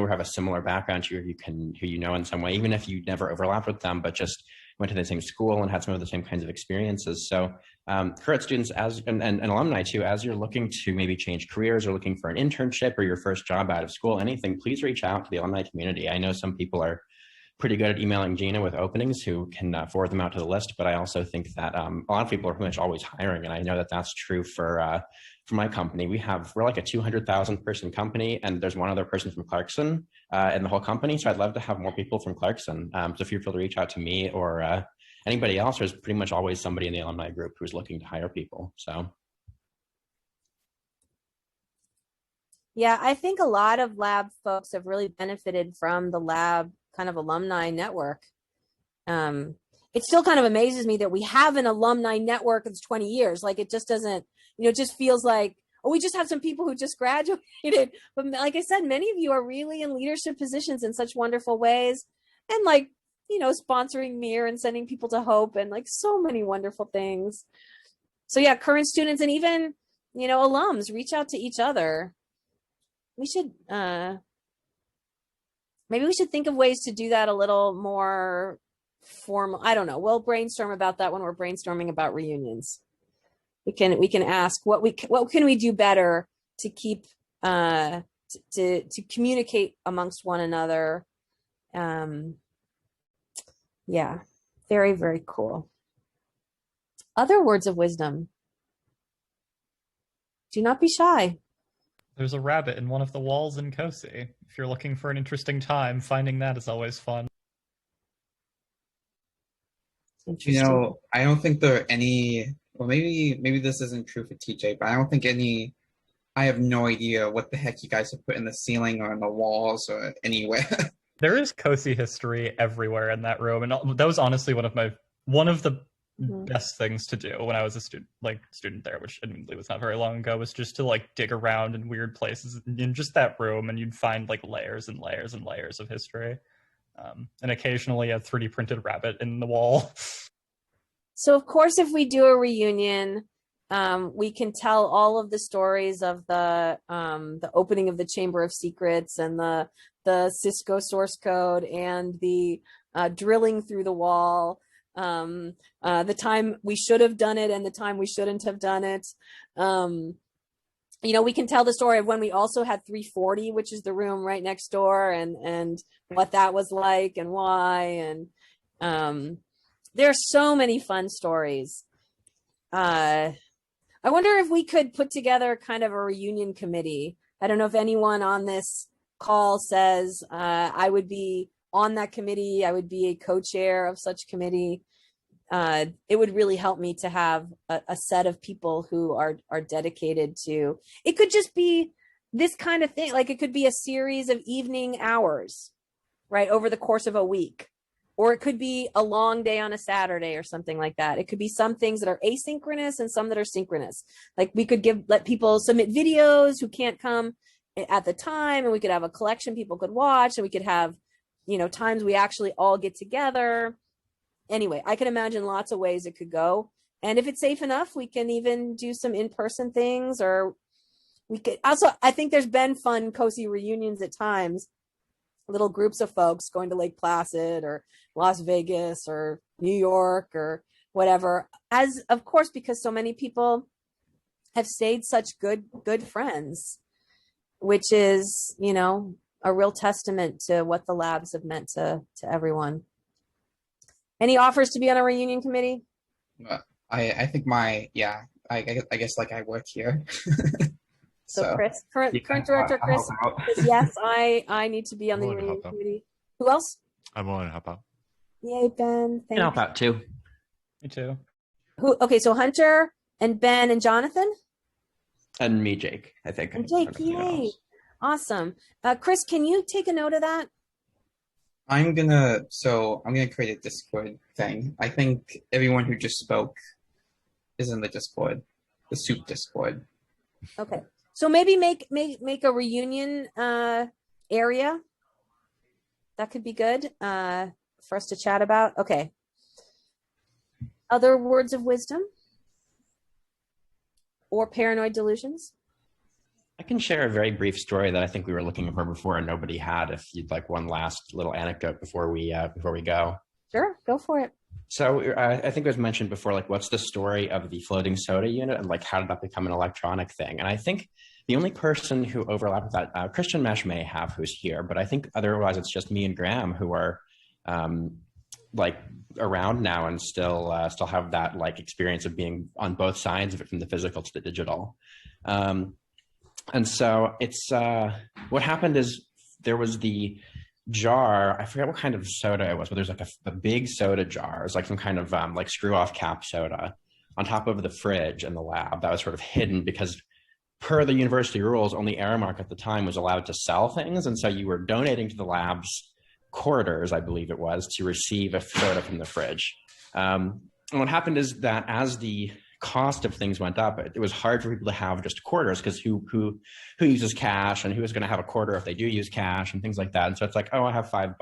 have a similar background to you, who you know in some way, even if you never overlapped with them, but just went to the same school and had some of the same kinds of experiences. So current students and alumni too, as you're looking to maybe change careers or looking for an internship or your first job out of school, anything, please reach out to the alumni community. I know some people are pretty good at emailing Gina with openings who can forward them out to the list, but I also think that a lot of people are pretty much always hiring, and I know that that's true for my company. We're like a 200,000 person company, and there's one other person from Clarkson in the whole company, so I'd love to have more people from Clarkson. So feel free to reach out to me or anybody else. There's pretty much always somebody in the alumni group who's looking to hire people. So.
Yeah, I think a lot of lab folks have really benefited from the lab kind of alumni network. It still kind of amazes me that we have an alumni network that's 20 years. Like, it just doesn't, it just feels like, oh, we just have some people who just graduated. But like I said, many of you are really in leadership positions in such wonderful ways. And like, sponsoring Mirror and sending people to Hope and like so many wonderful things. So yeah, current students and even, alums, reach out to each other. We should, maybe we should think of ways to do that a little more formal. I don't know. We'll brainstorm about that when we're brainstorming about reunions. We can ask what can we do better to keep to communicate amongst one another. Yeah, very, very cool. Other words of wisdom. Do not be shy.
There's a rabbit in one of the walls in COSI. If you're looking for an interesting time, finding that is always fun.
I don't think there are any, well, maybe this isn't true for TJ, but I don't think I have no idea what the heck you guys have put in the ceiling or in the walls or anywhere.
There is COSI history everywhere in that room, and that was honestly one of the best things to do when I was a student there, which admittedly was not very long ago, was just to like dig around in weird places in just that room, and you'd find like layers and layers and layers of history. And occasionally a 3D printed rabbit in the wall.
So of course, if we do a reunion, We can tell all of the stories of the opening of the Chamber of Secrets and the Cisco source code and the drilling through the wall, the time we should have done it and the time we shouldn't have done it. You know, we can tell the story of when we also had 340, which is the room right next door, and what that was like and why. And there are so many fun stories. I wonder if we could put together kind of a reunion committee. I don't know if anyone on this call says I would be on that committee. I would be a co-chair of such committee. It would really help me to have a set of people who are dedicated to, it could just be this kind of thing. Like it could be a series of evening hours, right, over the course of a week. Or it could be a long day on a Saturday or something like that. It could be some things that are asynchronous and some that are synchronous. Like we could let people submit videos who can't come at the time, and we could have a collection people could watch, and we could have, you know, times we actually all get together. Anyway, I can imagine lots of ways it could go. And if it's safe enough, we can even do some in-person things, or we could also, I think there's been fun COSI reunions at times, little groups of folks going to Lake Placid or Las Vegas or New York or whatever, as of course, because so many people have stayed such good friends, which is, you know, a real testament to what the labs have meant to everyone. Any offers to be on a reunion committee?
I think I guess like I work here.
So Chris, current director Chris says, yes, I need to be on the reunion committee. Who else?
I'm willing to help out.
Yay, Ben. Thanks.
Help out too.
Me too.
Who? Okay, so Hunter and Ben and Jonathan?
And me, Jake, I think.
And Jake, yay. Awesome. Chris, can you take a note of that?
I'm gonna create a Discord thing. I think everyone who just spoke is in the Discord, the soup Discord.
Okay. So maybe make a reunion area. That could be good for us to chat about. Okay. Other words of wisdom or paranoid delusions?
I can share a very brief story that I think we were looking for before and nobody had. If you'd like one last little anecdote before we go.
Sure, go for it.
So I think it was mentioned before, like, what's the story of the floating soda unit and like how did that become an electronic thing? And I think the only person who overlapped with that, Christian Mesh may have, who's here, but I think otherwise it's just me and Graham who are like around now and still have that like experience of being on both sides of it, from the physical to the digital. And so it's what happened is there was the jar, I forget what kind of soda it was, but there's like a big soda jar. It's like some kind of like screw off cap soda on top of the fridge in the lab that was sort of hidden because per the university rules, only Aramark at the time was allowed to sell things. And so you were donating to the lab's quarters, I believe it was, to receive a soda from the fridge. And what happened is that as the cost of things went up, it was hard for people to have just quarters because who uses cash and who is going to have a quarter if they do use cash and things like that. And so it's like, oh, I have $5.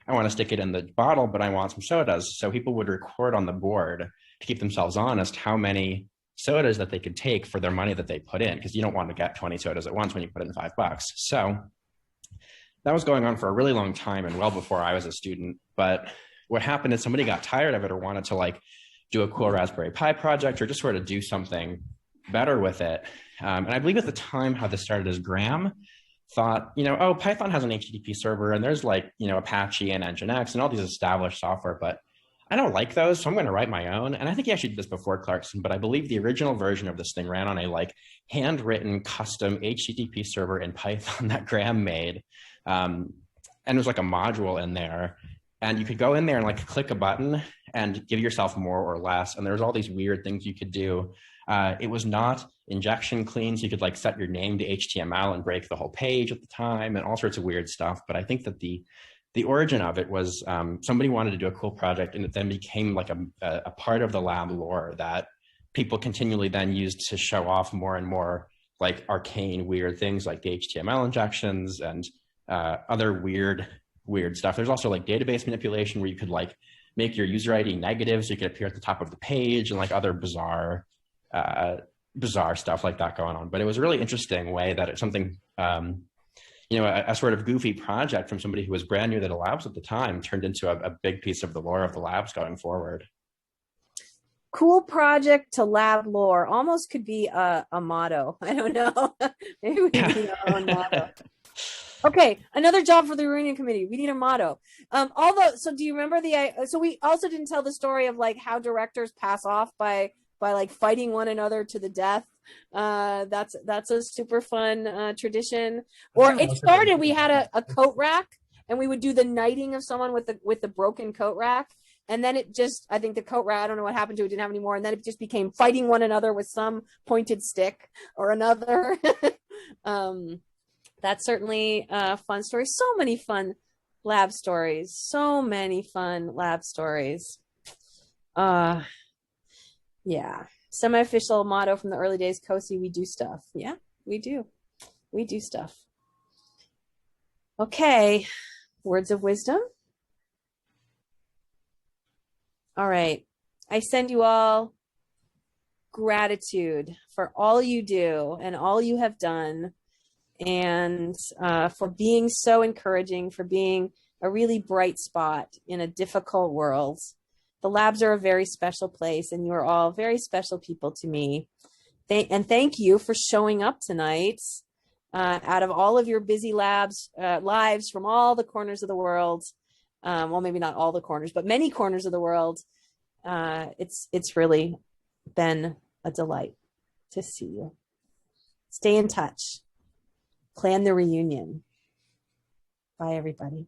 I want to stick it in the bottle, but I want some sodas. So people would record on the board to keep themselves honest how many sodas that they could take for their money that they put in, because you don't want to get 20 sodas at once when you put in $5. So that was going on for a really long time and well before I was a student. But what happened is somebody got tired of it or wanted to like do a cool Raspberry Pi project or just sort of do something better with it. And I believe at the time how this started is Graham thought, you know, oh, Python has an HTTP server and there's like, you know, Apache and Nginx and all these established software, but I don't like those, so I'm going to write my own. And I think he actually did this before Clarkson, but I believe the original version of this thing ran on a like handwritten custom HTTP server in Python that Graham made. And it was like a module in there. And you could go in there and like click a button and give yourself more or less. And there's all these weird things you could do. It was not injection clean, so you could like set your name to HTML and break the whole page at the time and all sorts of weird stuff. But I think that the origin of it was somebody wanted to do a cool project, and it then became like a part of the lab lore that people continually then used to show off more and more like arcane weird things like the HTML injections and other weird stuff. There's also like database manipulation where you could like make your user ID negative so you could appear at the top of the page and like other bizarre bizarre stuff like that going on. But it was a really interesting way that it's something, a sort of goofy project from somebody who was brand new to the labs at the time turned into a big piece of the lore of the labs going forward.
Cool project to lab lore almost could be a motto. I don't know. Maybe we need our own motto. Okay, another job for the reunion committee. We need a motto. So do you remember so we also didn't tell the story of like how directors pass off by like fighting one another to the death. That's a super fun tradition. Or it started, we had a coat rack, and we would do the knighting of someone with the broken coat rack. And then it just, I think the coat rack, I don't know what happened to it, didn't have any more. And then it just became fighting one another with some pointed stick or another. That's certainly a fun story. So many fun lab stories. So many fun lab stories. Yeah. Semi-official motto from the early days, COSI, we do stuff. Yeah, we do. We do stuff. Okay. Words of wisdom. All right. I send you all gratitude for all you do and all you have done, and for being so encouraging, for being a really bright spot in a difficult world. The labs are a very special place, and you are all very special people to me. And thank you for showing up tonight out of all of your busy lives from all the corners of the world. Well, maybe not all the corners, but many corners of the world. It's really been a delight to see you. Stay in touch. Plan the reunion. Bye, everybody.